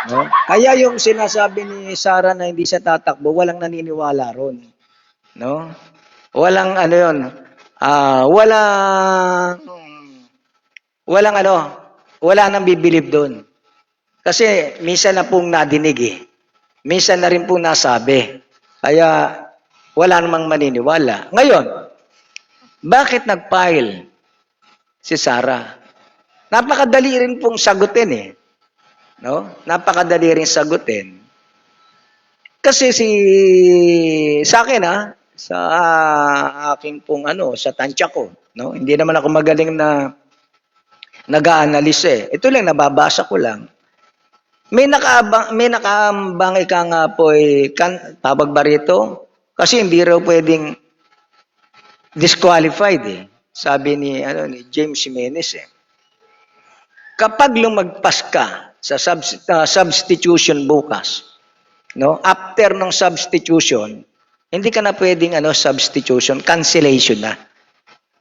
No? Kaya yung sinasabi ni Sarah na hindi siya tatakbo, walang naniniwala ron. No? Walang wala nang bibilib doon. Kasi minsan na pong nadinig Minsan na rin pong nasabi. Kaya wala namang maniniwala. Ngayon, bakit nag-file si Sarah? Napakadali rin pong sagutin No? Napakadali rin sagutin. Kasi sa akin sa aking pong sa tansya ko, Hindi naman ako magaling na nag-a-analyze Ito lang, nababasa ko lang. May nakaambang ika nga po tawag ba rito? Kasi hindi raw pwedeng disqualified Sabi ni James Jimenez Kapag lumagpas ka sa substitution bukas, after ng substitution, hindi ka na pwedeng substitution, cancellation na.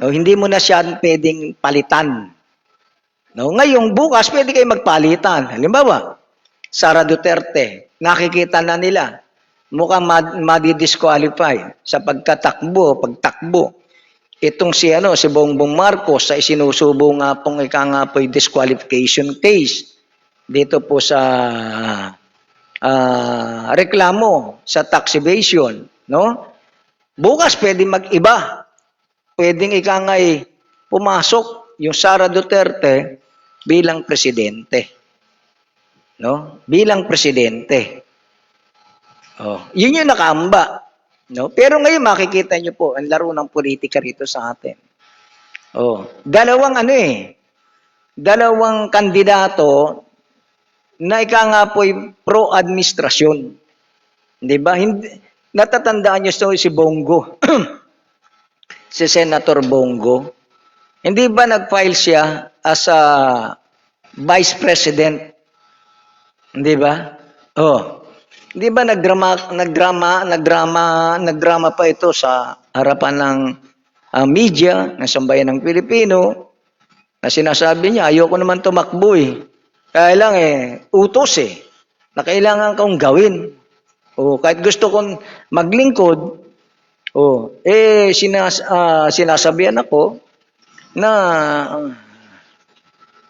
Hindi mo na siya pwedeng palitan. Ngayong bukas, pwede kayo magpalitan. Halimbawa, Sara Duterte, nakikita na nila, mukhang madi-disqualify sa pagtakbo. Itong si Bongbong Marcos sa isinusubo nga pong disqualification case dito po sa reklamo sa tax evasion, Bukas pwede mag-iba. Pwedeng pumasok yung Sara Duterte bilang presidente. Bilang presidente. Yun yung nakaamba. Pero ngayon makikita nyo po ang laro ng politika rito sa atin. Dalawang kandidato na pro-administrasyon. 'Di ba? Natatandaan nyo si Bongo. Si Senator Bongo. Hindi ba nag-file siya as a vice president? Hindi ba? Di ba nagdrama pa ito sa harapan ng media ng sambayan ng Pilipino na sinasabi niya, ayoko naman tumakbo eh. Kaya lang utos na kailangan kong gawin. Kahit gusto kong maglingkod, sinasabihan ako na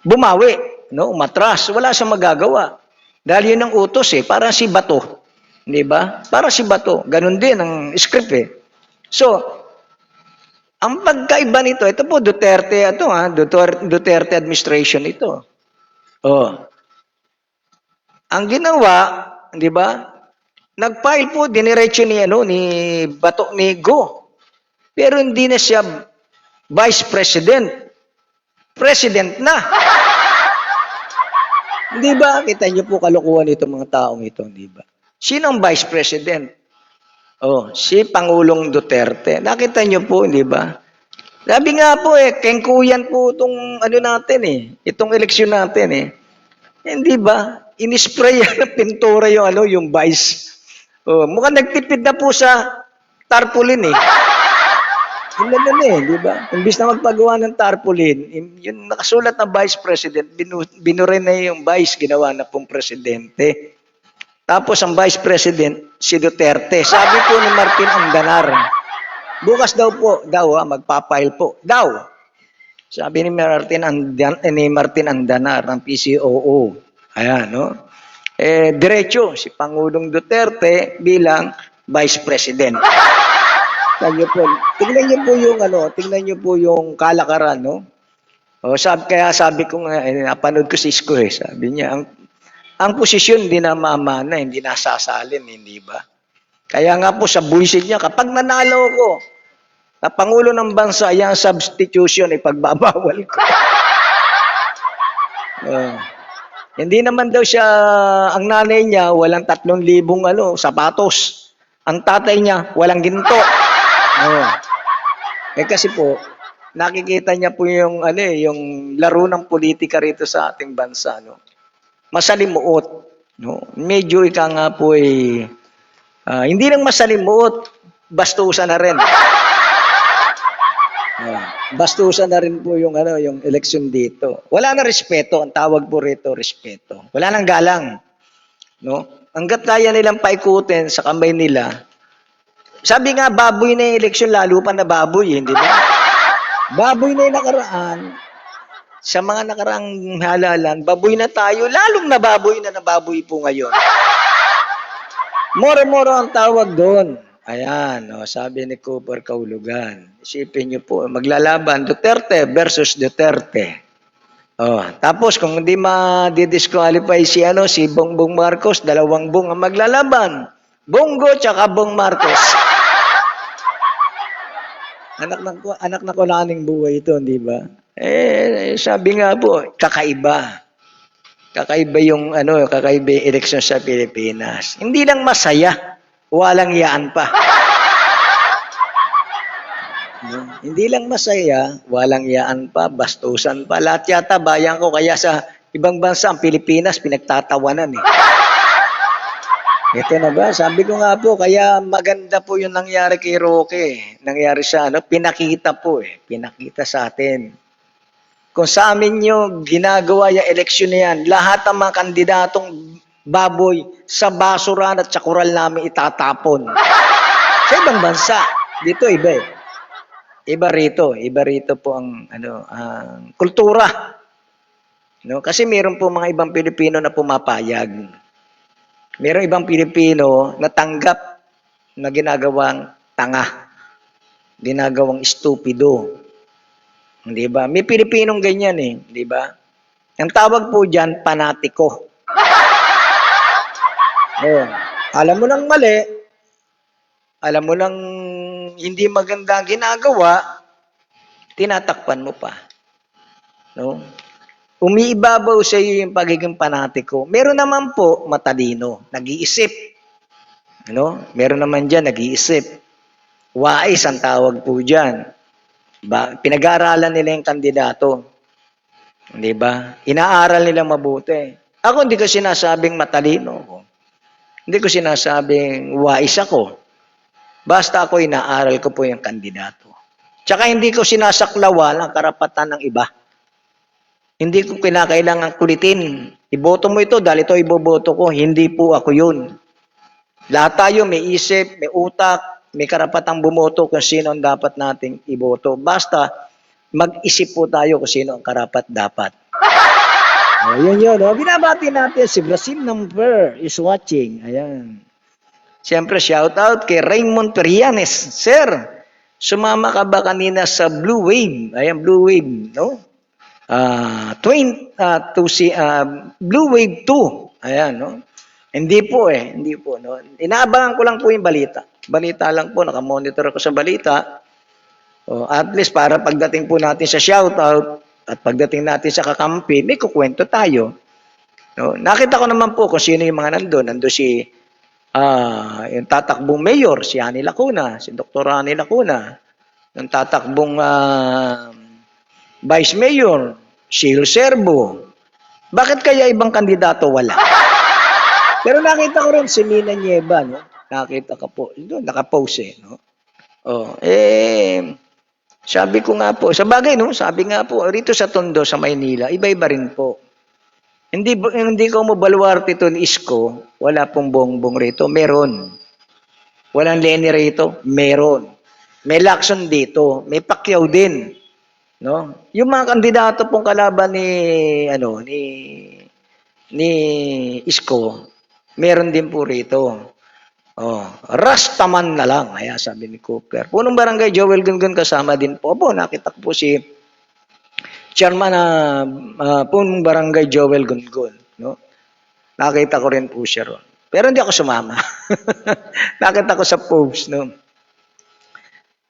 bumawi, no? Umatras, wala siyang magagawa. Dahil yun ang utos parang si Bato. Di ba? Para si Bato. Ganun din ang script So, ang pagkaiba nito, ito po Duterte Duterte administration ito. Ang ginawa, di ba? Nag-file po diniretso ni Bato ni Go. Pero hindi na siya vice president. President na. Di ba? Kita niyo po kalokohan itong mga taong ito, di ba? Sino ang vice president? Si Pangulong Duterte. Nakita niyo po, di ba? Sabi nga po kengkuyan po itong natin itong eleksyon natin Hindi ba? Inispray ng pintura yung vice. Mukhang nagtipid na po sa tarpaulin di ba? Imbis na magpagawa ng tarpaulin, yung nakasulat na vice president, binurin na yung vice, ginawa na pong presidente. Tapos ang vice president, si Duterte. Sabi po ni Martin Andanar, bukas daw magpapile po. Sabi ni Martin Andanar ng PCOO. Ayan, no? Diretso si Pangulong Duterte bilang Vice President. Tingnan niyo po yung kalakaran, no? Kaya sabi ko nga, napanood ko si Isko sabi niya, ang posisyon hindi na mamana, hindi nasasalin, hindi ba? Kaya nga po sa buwisit niya, kapag nanalo ko, na Pangulo ng Bansa, yung substitution, ipagbabawal ko. Hindi naman daw siya, ang nanay niya, walang 3,000 sapatos. Ang tatay niya, walang ginto. Kasi po, nakikita niya po yung, yung laro ng politika rito sa ating bansa. No? Masalimuot. No? Medyo ika nga po hindi lang masalimuot, bastusan na rin. Bastusan na rin po yung election dito. Wala na respeto, ang tawag po rito respeto. Wala nang galang, no? Hangga't kaya nilang paikutin sa kamay nila. Sabi nga baboy na yung election, lalo pa na baboy, hindi ba? Baboy na yung nakaraan. Sa mga nakaraang halalan, baboy na tayo, lalong nababoy po ngayon. Moro-moro ang tawag doon. Ayan, sabi ni Cooper Kaulugan. Isipin niyo po, maglalaban Duterte versus Duterte. Tapos kung hindi ma-disqualify si Bongbong Marcos, 2 bong ang maglalaban. Bongo tsaka Bong Marcos. Anak na kulaning buhay ito, di ba? Sabi nga po, kakaiba. Kakaiba yung eleksyon sa Pilipinas. Hindi lang masaya. Walang yaan pa. Hindi lang masaya, walang yaan pa, bastusan pa. Lahat yata bayan ko, kaya sa ibang bansa, ang Pilipinas, pinagtatawanan Ito na ba? Sabi ko nga po, kaya maganda po yung nangyari kay Roque. Nangyari sa pinakita po Pinakita sa atin. Kung sa amin nyo ginagawa yung eleksyon na yan, lahat ng mga kandidatong baboy sa basuran at sakural namin itatapon. Sa ibang bansa, dito iba Iba rito po ang ang kultura. No? Kasi meron po mga ibang Pilipino na pumapayag. Meron ibang Pilipino na tanggap na ginagawang tanga. Ginagawang estupido. Di ba? May Pilipinong ganyan di ba? Ang tawag po diyan panatiko. Alam mo nang mali, alam mo nang hindi maganda ang ginagawa, tinatakpan mo pa. No? Umiibabaw sa iyo yung pagiging panatiko. Meron naman po matalino, nag-iisip. Meron naman diyan nag-iisip. Wais ang tawag po diyan. Pinag-aaralan nila yung kandidato. Di ba? Inaaral nila mabuti. Ako hindi ko sinasabing matalino. Hindi ko sinasabing wais ako. Basta ako inaaral ko po yung kandidato. Tsaka hindi ko sinasaklawal ang karapatan ng iba. Hindi ko kinakailangan kulitin. Iboto mo ito dahil ito iboboto ko. Hindi po ako yun. Lahat tayo may isip, may utak, may karapatang bumoto kung sino ang dapat nating iboto. Basta mag-isip po tayo kung sino ang karapat-dapat. Yun. Binabati natin si Brazil number is watching. Ayan. Siyempre, shout out kay Raymond Perianes. Sir, sumama ka ba kanina sa Blue Wave? Ayan, Blue Wave, no? Blue Wave 2. Ayan, no? Hindi po. No? Inaabangan ko lang po yung balita. Balita lang po, nakamonitor ako sa balita. At least para pagdating po natin sa shoutout at pagdating natin sa kakampi, may kukwento tayo. No? Nakita ko naman po kung sino yung mga nandun. Nandun si yung tatakbong mayor, si Ani Lacuna, si Dr. Ani Lacuna. Yung tatakbong vice mayor, Sheil Serbo. Bakit kaya ibang kandidato wala? Pero nakita ko rin si Nina Nieva, no? Nakita ko po. Doon, nakapost no? Sabi ko nga po, sa bagay, no? Sabi nga po, rito sa Tondo, sa Maynila, iba-iba rin po. Hindi ko mo baluarte ito ni Isko, wala pong bongbong rito, meron. Walang Lenny rito, meron. May Lacson dito, may Pacquiao din. No? Yung mga kandidato pong kalaban ni Isko, meron din po rito. Rastaman na lang, kaya sabi ni Cooper. Punong Barangay Joel Gungun kasama din po. Nakita ko po si Chairman Punong Barangay Joel Gungun. No? Nakita ko rin po siya ron. Pero hindi ako sumama. Nakita ko sa post. No?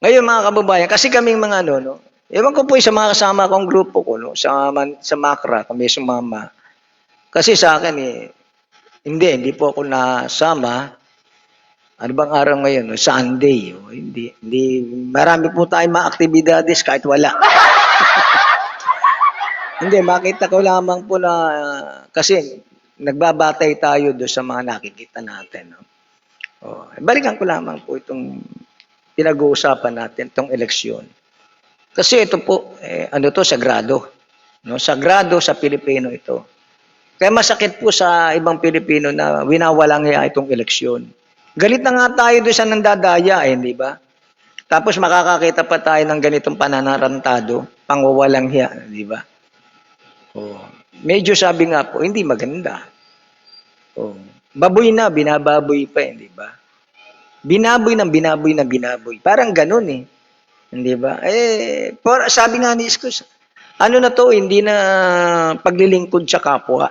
Ngayon mga kababayan, kasi kaming mga no? Ewan ko po sa mga kasama kong grupo ko, no? sa Makra, kami sumama. Kasi sa akin, hindi po ako nasama. Ano bang araw ngayon? Sunday. Hindi. Marami po tayong mga aktibidades kahit wala. Hindi, makita ko lamang po na, kasi nagbabatay tayo doon sa mga nakikita natin. No? Balikan ko lamang po itong pinag-uusapan natin, itong eleksyon. Kasi ito po, sagrado. No? Sagrado sa Pilipino ito. Kaya masakit po sa ibang Pilipino na winawalang hiya itong eleksyon. Galit na nga tayo doon sa nandadaya, di ba? Tapos makakakita pa tayo ng ganitong pananarantado, pangwawalang hiya, di ba? Medyo sabi nga po, hindi maganda. Baboy na, binababoy pa, di ba? Binaboy. Parang ganun Hindi ba? Sabi nga ni Isko, na to, hindi na paglilingkod sa kapwa.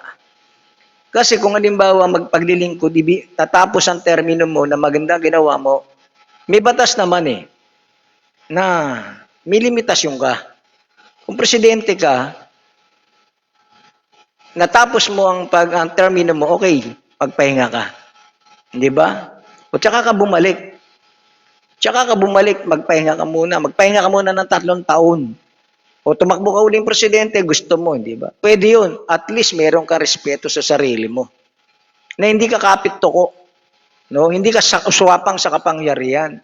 Kasi kung halimbawa magpaglilingkod, tatapos ang termino mo na maganda ginawa mo, may batas naman na may limitasyon ka. Kung presidente ka, natapos mo ang termino mo, okay, magpahinga ka. Di ba? O tsaka ka bumalik. Magpahinga ka muna. Magpahinga ka muna ng 3 taon. O tumakbo ka uling presidente, gusto mo, di ba? Pwede yun. At least meron ka respeto sa sarili mo. Na hindi ka kapit toko. No? Hindi ka uswapang sa kapangyarihan.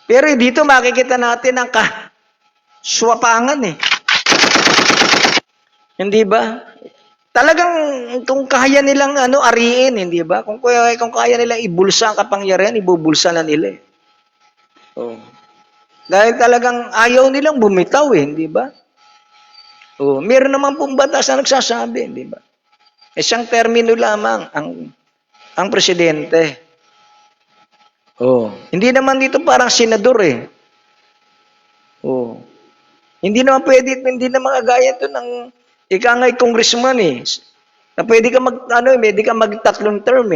Pero dito makikita natin ang kaswapangan Hindi ba? Talagang kung kaya nilang ariin, hindi ba? Kung kaya nilang ibulsa ang kapangyarihan, ibubulsa na nila Dahil talagang ayaw nilang bumitaw hindi ba? Meron naman pong batas na nagsasabi, hindi ba? Isang termino lamang ang presidente. Hindi naman dito parang senador Hindi naman pwede, hindi naman kagaya ito ng ikangay congressman Na pwede ka pwede ka mag-3 term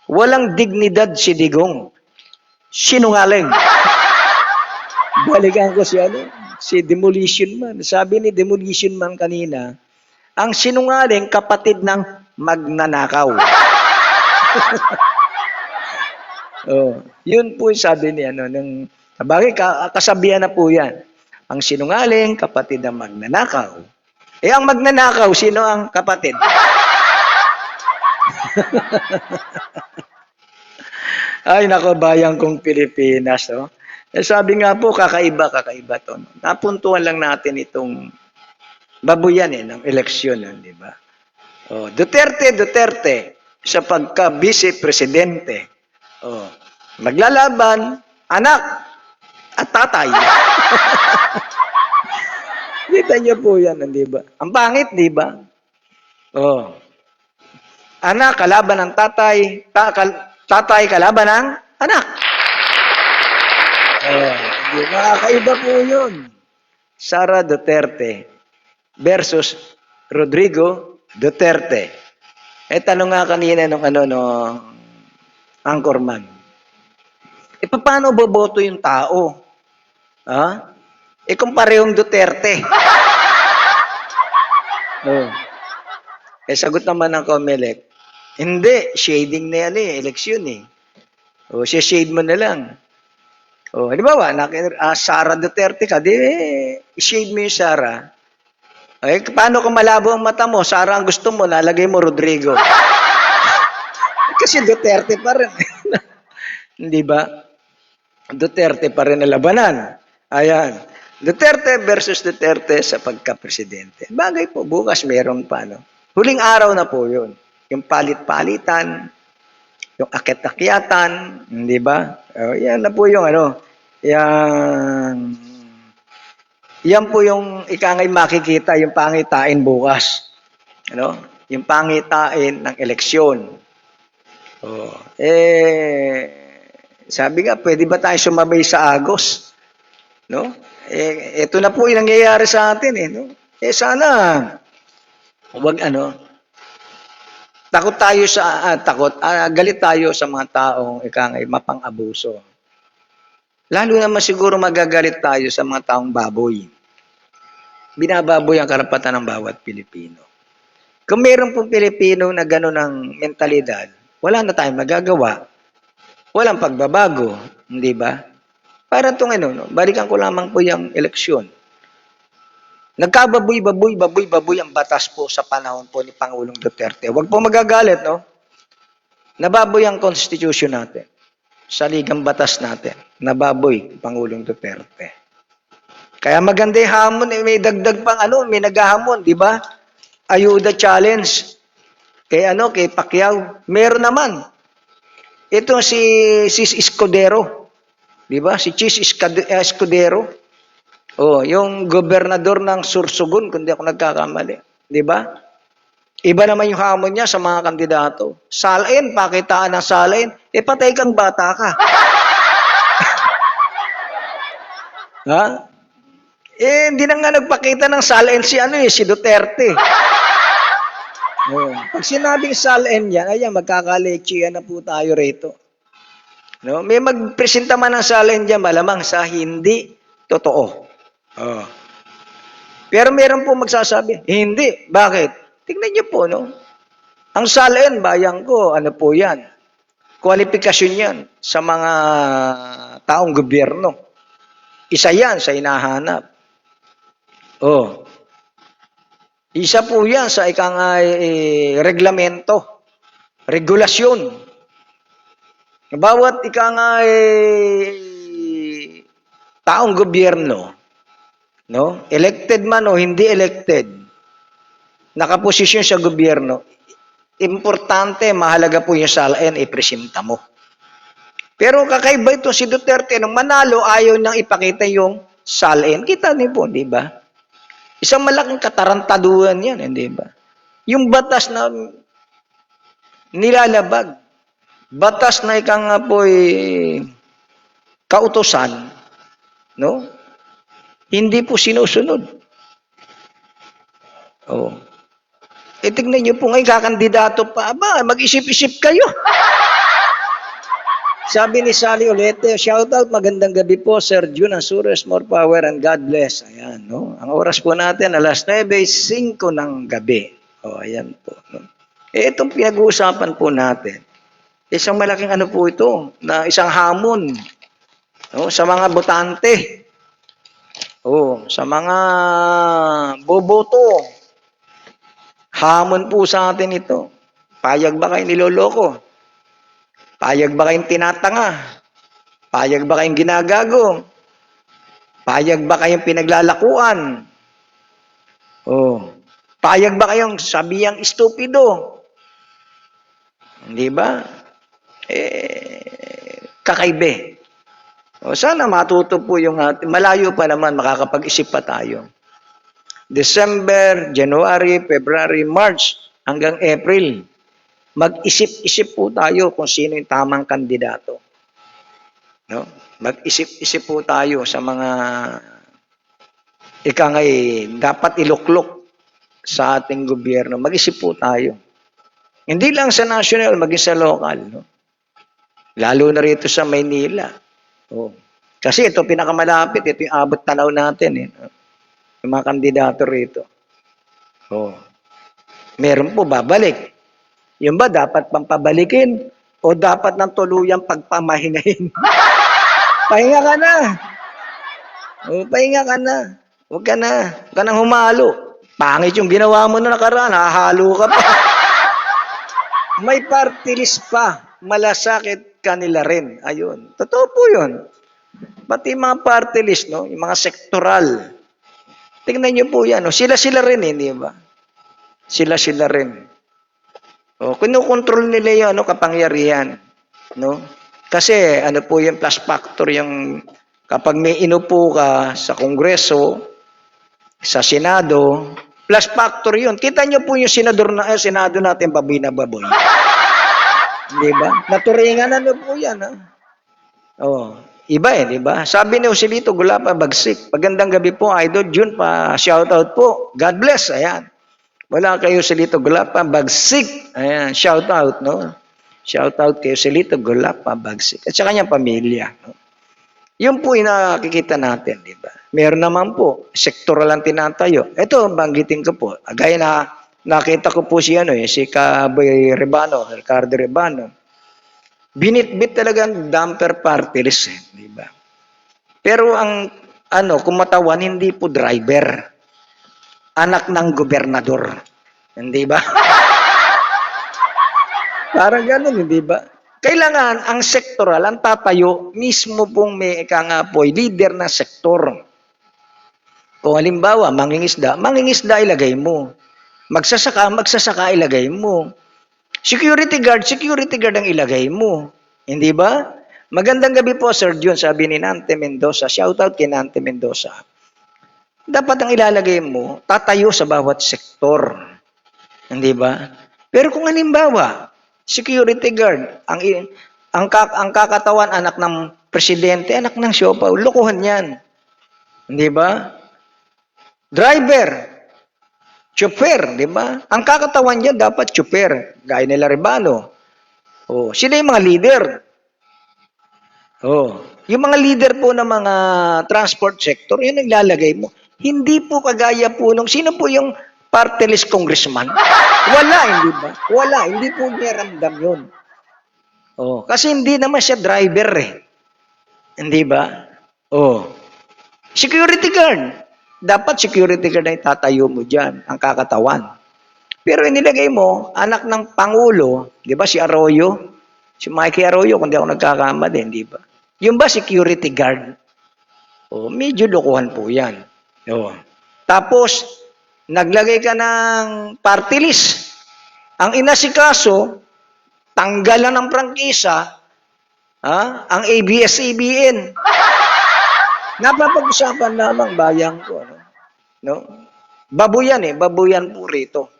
Walang dignidad si Digong. Sinungaling. Balikan ko si Demolition Man. Sabi ni Demolition Man kanina, ang sinungaling kapatid ng magnanakaw. Yun po sabi ni bagay kasabihan na po yan. Ang sinungaling kapatid ng magnanakaw. Ang magnanakaw, sino ang kapatid? Ay, nako, bayang kong Pilipinas. Sabi nga po, kakaiba to. No? Napuntuhan lang natin itong babuyan ng eleksyon, di ba? Oh, Duterte sa pagka-vice presidente. Oh, maglalaban anak at tatay. Kita niyo po yan, di ba? Ang pangit, di ba? Oh. Anak kalaban ng tatay, tatay kalaban ng anak. Oh, di ba? Kakaiba po yun. Sara Duterte versus Rodrigo Duterte. Tanong nga kanina nung anchorman. Paano boboto yung tao? Ha? Kung parehong Duterte. Oh. Sagot naman ng COMELEC, hindi, shading na yan eleksyon O, shade mo na lang. O, halimbawa, Sara Duterte ka, shade mo yung Sara. Paano kung malabo ang mata mo? Sara ang gusto mo, lalagay mo Rodrigo. Kasi Duterte pa rin. Hindi ba? Duterte pa rin ang labanan. Ayan. Duterte versus Duterte sa pagka-presidente. Bagay po, bukas meron pa, no? Huling araw na po yun. Yung palit-palitan, yung akyat-akyatan, hindi ba? Yan na po yung yan po yung ikangay makikita, yung pangitain bukas. Yung pangitain ng eleksyon. Sabi nga, pwede ba tayo sumabay sa Agos? No? Ito na po yung nangyayari sa atin no? Sana wag galit tayo sa mga taong ikangay mapang-abuso. Lalo naman siguro magagalit tayo sa mga taong baboy. Binababoy ang karapatan ng bawat Pilipino. Kung meron pong Pilipino na gano'n ang mentalidad, wala na tayong magagawa. Walang pagbabago, hindi ba? Para itong balikan ko lamang po yung eleksyon. Nagkababoy ang batas po sa panahon po ni Pangulong Duterte. Huwag po magagalit, no? Nababoy ang constitution natin. Sa ligang batas natin. Nababoy Pangulong Duterte. Kaya maganda yung hamon, may dagdag pang may naghahamon, di ba? Ayuda challenge. Kay Pacquiao. Meron naman. Ito si Sis Escudero. Di ba? Si Chis Escudero. Yung gobernador ng Sursugun, kung di ako nagkakamali. Di ba? Iba naman yung hamon niya sa mga kandidato. Salain, pakitaan ng salain. Patay kang bata ka. Ha? Hindi na nga nagpakita ng salain si Duterte. Pag sinabing salain yan, magkakaleksyon na po tayo rito. No? May magpresenta man ng salain dyan, malamang sa hindi totoo. Pero meron po magsasabi, hindi. Bakit? Tingnan niyo po, no? Ang salain, bayan ko, po yan? Kwalifikasyon yan sa mga taong gobyerno. Isa yan sa hinahanap. Isa po yan sa reglamento, regulasyon. Bawat taong gobyerno, no? Elected man o hindi elected, nakaposisyon sa gobyerno, importante, mahalaga po yung salain, ipresenta mo. Pero kakaiba ito si Duterte, nung manalo, ayaw nang ipakita yung salain. Kita niyo po, di ba? Isang malaking katarantaduhan yan, di ba? Yung batas na nilalabag, batas na kautosan, no? Hindi po sinusunod. Tignan niyo po ngayon, kakandidato pa. Mag-isip-isip kayo. Sabi ni Sally Olete, shout out, magandang gabi po, Sir Jun Ansures, more power and God bless. Ayan, no? Ang oras po natin, alas 9:05 ng gabi. Ayan po. No? Itong pinag-uusapan po natin, isang malaking po ito, na isang hamon, no? Sa mga botante. Sa mga boboto, hamon po sa atin ito. Payag ba kayo niloloko? Payag ba kayong tinatanga? Payag ba kayong ginagago? Payag ba kayong pinaglalakuan? Oh. Payag ba kayong sabihang estupido? Hindi ba? Kakaibe. O sana matuto po yung malayo pa naman, makakapag-isip pa tayo. December, January, February, March, hanggang April. Mag-isip-isip po tayo kung sino yung tamang kandidato. No? Mag-isip-isip po tayo sa mga dapat iluklok sa ating gobyerno. Mag-isip po tayo. Hindi lang sa national, maging sa local. No? Lalo na rito sa Maynila. Oh. Kasi ito pinakamalapit, ito yung abot tanaw natin. Yung mga kandidato rito. Oh. Meron po babalik. Yung ba dapat pampabalikin o dapat ng tuluyang pagpamahinahin? Pahinga ka na. O, pahinga ka na. Huwag ka na. Huwag ka nang humalo. Pangit yung ginawa mo na nakaraan. Hahalo ka pa. May party list pa. Malasakit kanila rin. Ayun. Totoo po yun. Pati yung mga party list, no? Yung mga sektoral. Tingnan nyo po yan. No? Sila-sila rin, di ba? Sila-sila rin. O, kinukontrol nila yung kapangyarihan. No? Kasi ano po yung plus factor yung kapag may inupo ka sa Kongreso, sa Senado, plus factor yun. Kita nyo po yung Senado natin baboy na baboy. Di ba? Naturingan ano po yan. Ha? Oh, iba di ba? Sabi ni Joselito Gulapa Bagsik, magandang gabi po, Idol June, pa shout out po. God bless. Ayan. Wala kayo Joselito Gulapa Bagsik. Ayan, shout out, no? Shout out kay Joselito Gulapa Bagsik at sa kanyang pamilya. No? Yun po yung nakikita natin, di ba? Meron naman po, sektoral ang tinatayo. Ito, banggitin ko po. Gaya na nakita ko po si si Kaboy Rebano, Ricardo Rebano. Binitbit talaga ang damper party list, di ba? Pero ang kumatawan hindi po driver. Anak ng gobernador. Hindi ba? Parang gano'n, hindi ba? Kailangan ang sektoral, ang tatayo, mismo pong may leader na sektor. Kung halimbawa, mangingisda ilagay mo. Magsasaka ilagay mo. Security guard ang ilagay mo. Hindi ba? Magandang gabi po, Sir Jun, sabi ni Nante Mendoza. Shout out kay Nante Mendoza. Dapat ang ilalagay mo, tatayo sa bawat sektor. Hindi ba? Pero kung halimbawa, security guard, ang kakatawan anak ng presidente, anak ng siopaw, lokohan yan. Hindi ba? Driver, chauffeur, di ba? Ang kakatawan niya dapat chauffeur, gaya nila Rebano. Oh, sila yung mga leader. Oh, yung mga leader po ng mga transport sector, yun ang lalagay mo. Hindi po kagaya po sino po yung party list congressman? Wala, hindi ba? Wala, hindi po niya ramdam yun. Oh, kasi hindi naman siya driver Hindi ba? Oh. Security guard. Dapat security guard na itatayo mo dyan, ang kakatawan. Pero inilagay mo, anak ng Pangulo, di ba si Arroyo? Si Mikey Arroyo, kung di ako nagkakamali, di ba? Yung ba security guard? Oh, medyo lokohan po yan. Oh. Tapos, naglagay ka ng party list. Ang inasikaso, tanggalan ng prangkisa, ang ABS-CBN. Napapag-usapan lamang bayan ko. No? Babuyan babuyan po rito.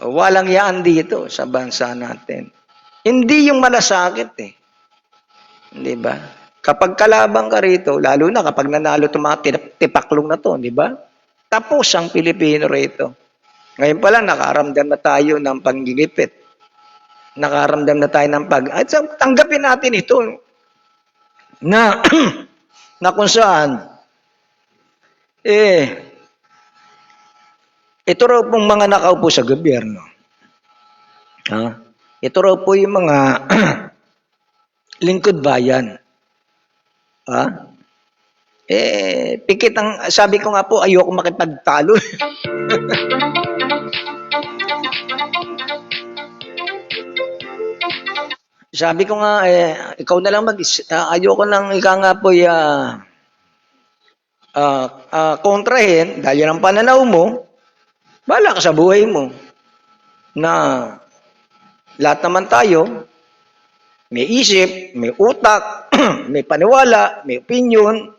Walang yaan dito sa bansa natin. Hindi yung malasakit Hindi ba? Kapag kalabang ka rito, lalo na kapag nanalo itong mga tipaklong na to, di ba? Tapos ang Pilipino rito. Ngayon pa lang, nakaramdam na tayo ng panggigipit. Nakaramdam na tayo ng at tanggapin natin ito na na kung saan ito raw pong mga nakaupo sa gobyerno. Ito raw po yung mga lingkod bayan. Pikit sabi ko nga po, ayoko makipagtalo. Sabi ko nga, ikaw na lang ayoko nang ika nga po kontrahin dahil yan ang pananaw mo, bahala ka sa buhay mo na lahat naman tayo, may isip, may utak, may paniwala, may opinion,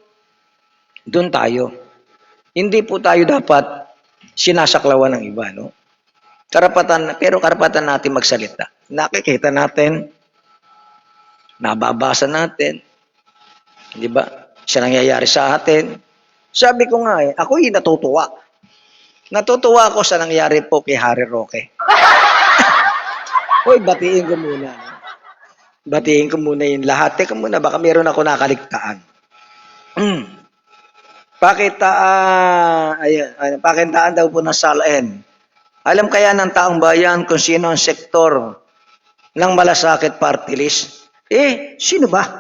doon tayo. Hindi po tayo dapat sinasaklawan ng iba, no? Pero karapatan natin magsalita. Nakikita natin, nababasa natin, di ba? Siya nangyayari sa atin. Sabi ko nga ako'y natutuwa. Natutuwa ako sa nangyari po kay Harry Roque. Hoy, batiin ko muna. No? Batiin ko muna yung lahat. Teka muna, baka meron ako nakaligtaan. Pakitaan daw po ng SALN. Alam kaya ng taong bayan kung sino ang sektor ng malasakit party list? Sino ba?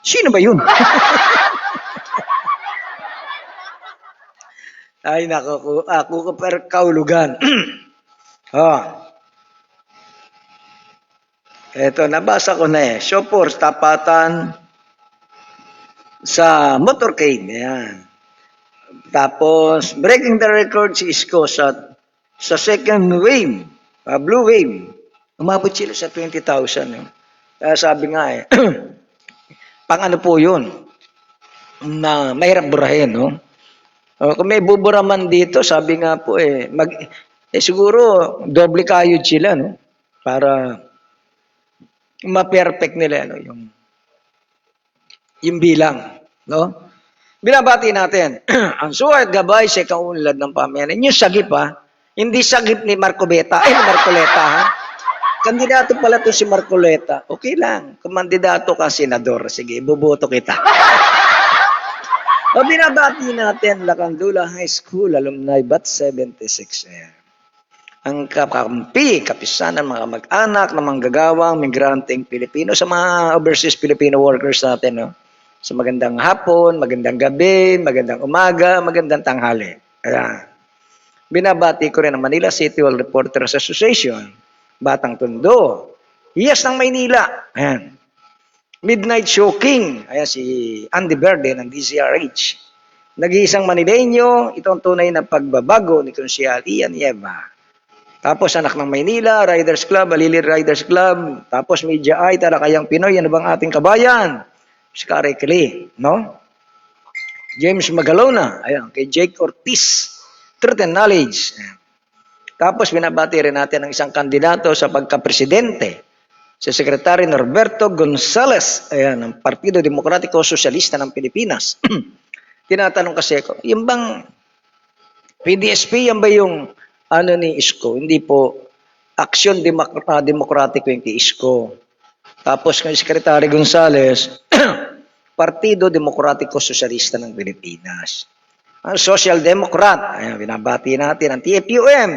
Sino ba yun? Ay, nako, ako ko per kaulugan. Eto, nabasa ko na Show force, tapatan sa motorcade. Ayan. Tapos, breaking the record si Isko sa second wave, blue wave. Umabot sila sa 20,000. Kaya sabi nga pang ano po yun, na mahirap burahin, no? Kung may bubura man dito, sabi nga po siguro doble kayod sila, no? Para ma-perfect nila yung bilang, no? Binabati natin ang suwat gabay sa kaunlad ng pamayanan. Yung sagip hindi sagip ni Marcoleta, ha? Kandidato pala to si Marcoleta. Okay lang, kumandidato ka senador. Sige, buboto kita. O binabati natin Lacandula High School Alumni Batch 76. Ang kakampi, kapisanan, mga mag-anak, na manggagawang, migranteng Pilipino sa mga overseas Filipino workers natin, no? So magandang hapon, magandang gabi, magandang umaga, magandang tanghali. Ayan. Binabati ko rin ang Manila City Hall Reporters Association, Batang Tondo, Yes ng Maynila. Ayan. Midnight Show King. Ayan si Andy Verde ng DZRH. Nag-iisang Manileño, ito ang tunay na pagbabago ni Konsyal Ian Yeva. Tapos Anak ng Maynila, Riders Club, Alili Riders Club, tapos Media Eye, Talakayang Pinoy, ano bang ating kabayan? Si Kare Kili, no? James Magalona, ayan, kay Jake Ortiz, Truth and Knowledge. Ayan. Tapos binabati rin natin ang isang kandidato sa pagka-presidente, si Secretary Norberto Gonzales, ayan, ng Partido Demokratiko Sosyalista ng Pilipinas. Tinatanong kasi ako, yung bang PDSP, yan ba yung ni Isko? Hindi po, Aksyon Demokratiko yung kay Isko. Tapos kay Secretary Gonzales, Partido Demokratiko Sosyalista ng Pilipinas. Ang Social Democrat, ayan, binabati natin ang TFUM.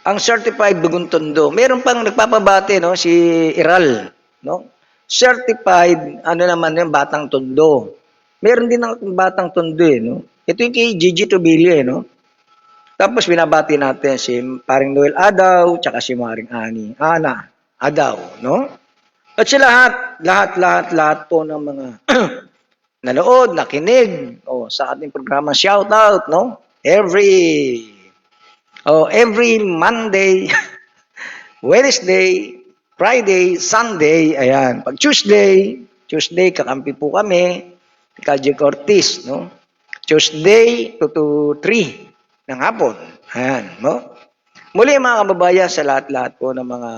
Ang Certified Dugon Tondo, meron pang nagpapabati, no, si Iral, no? Certified, naman yung Batang Tondo. Meron din ng Batang Tondo, no? Ito yung kay Gigi Tobilio, no? Tapos binabati natin si Paring Noel Adaw, tsaka si Maring Ana Adaw, no? At si lahat po ng mga nanood, nakinig sa ating programa Shout Out, no? Every Monday, Wednesday, Friday, Sunday, ayan. Pag Tuesday kakampi po kami, Kajik Ortiz, no? Tuesday 2 to 3 ng hapon. Ayan, no? Muli mga kababayan, sa lahat-lahat po ng mga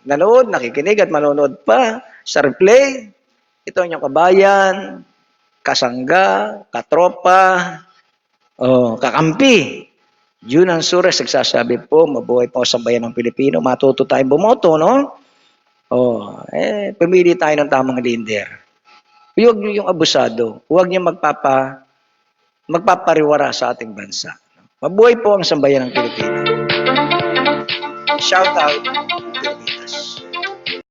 nanood, nakikinig at manonood pa sa replay, ito ang inyong kabayan, kasangga, katropa, kakampi. Junan Sures, nagsasabi po, mabuhay po sa bayan ng Pilipino, matuto tayong bumoto, no? Pumili tayo ng tamang leader. Huwag niyo yung abusado, huwag niyo magpapariwara sa ating bansa. Mabuhay po ang sambayan ng Pilipino. Shout out.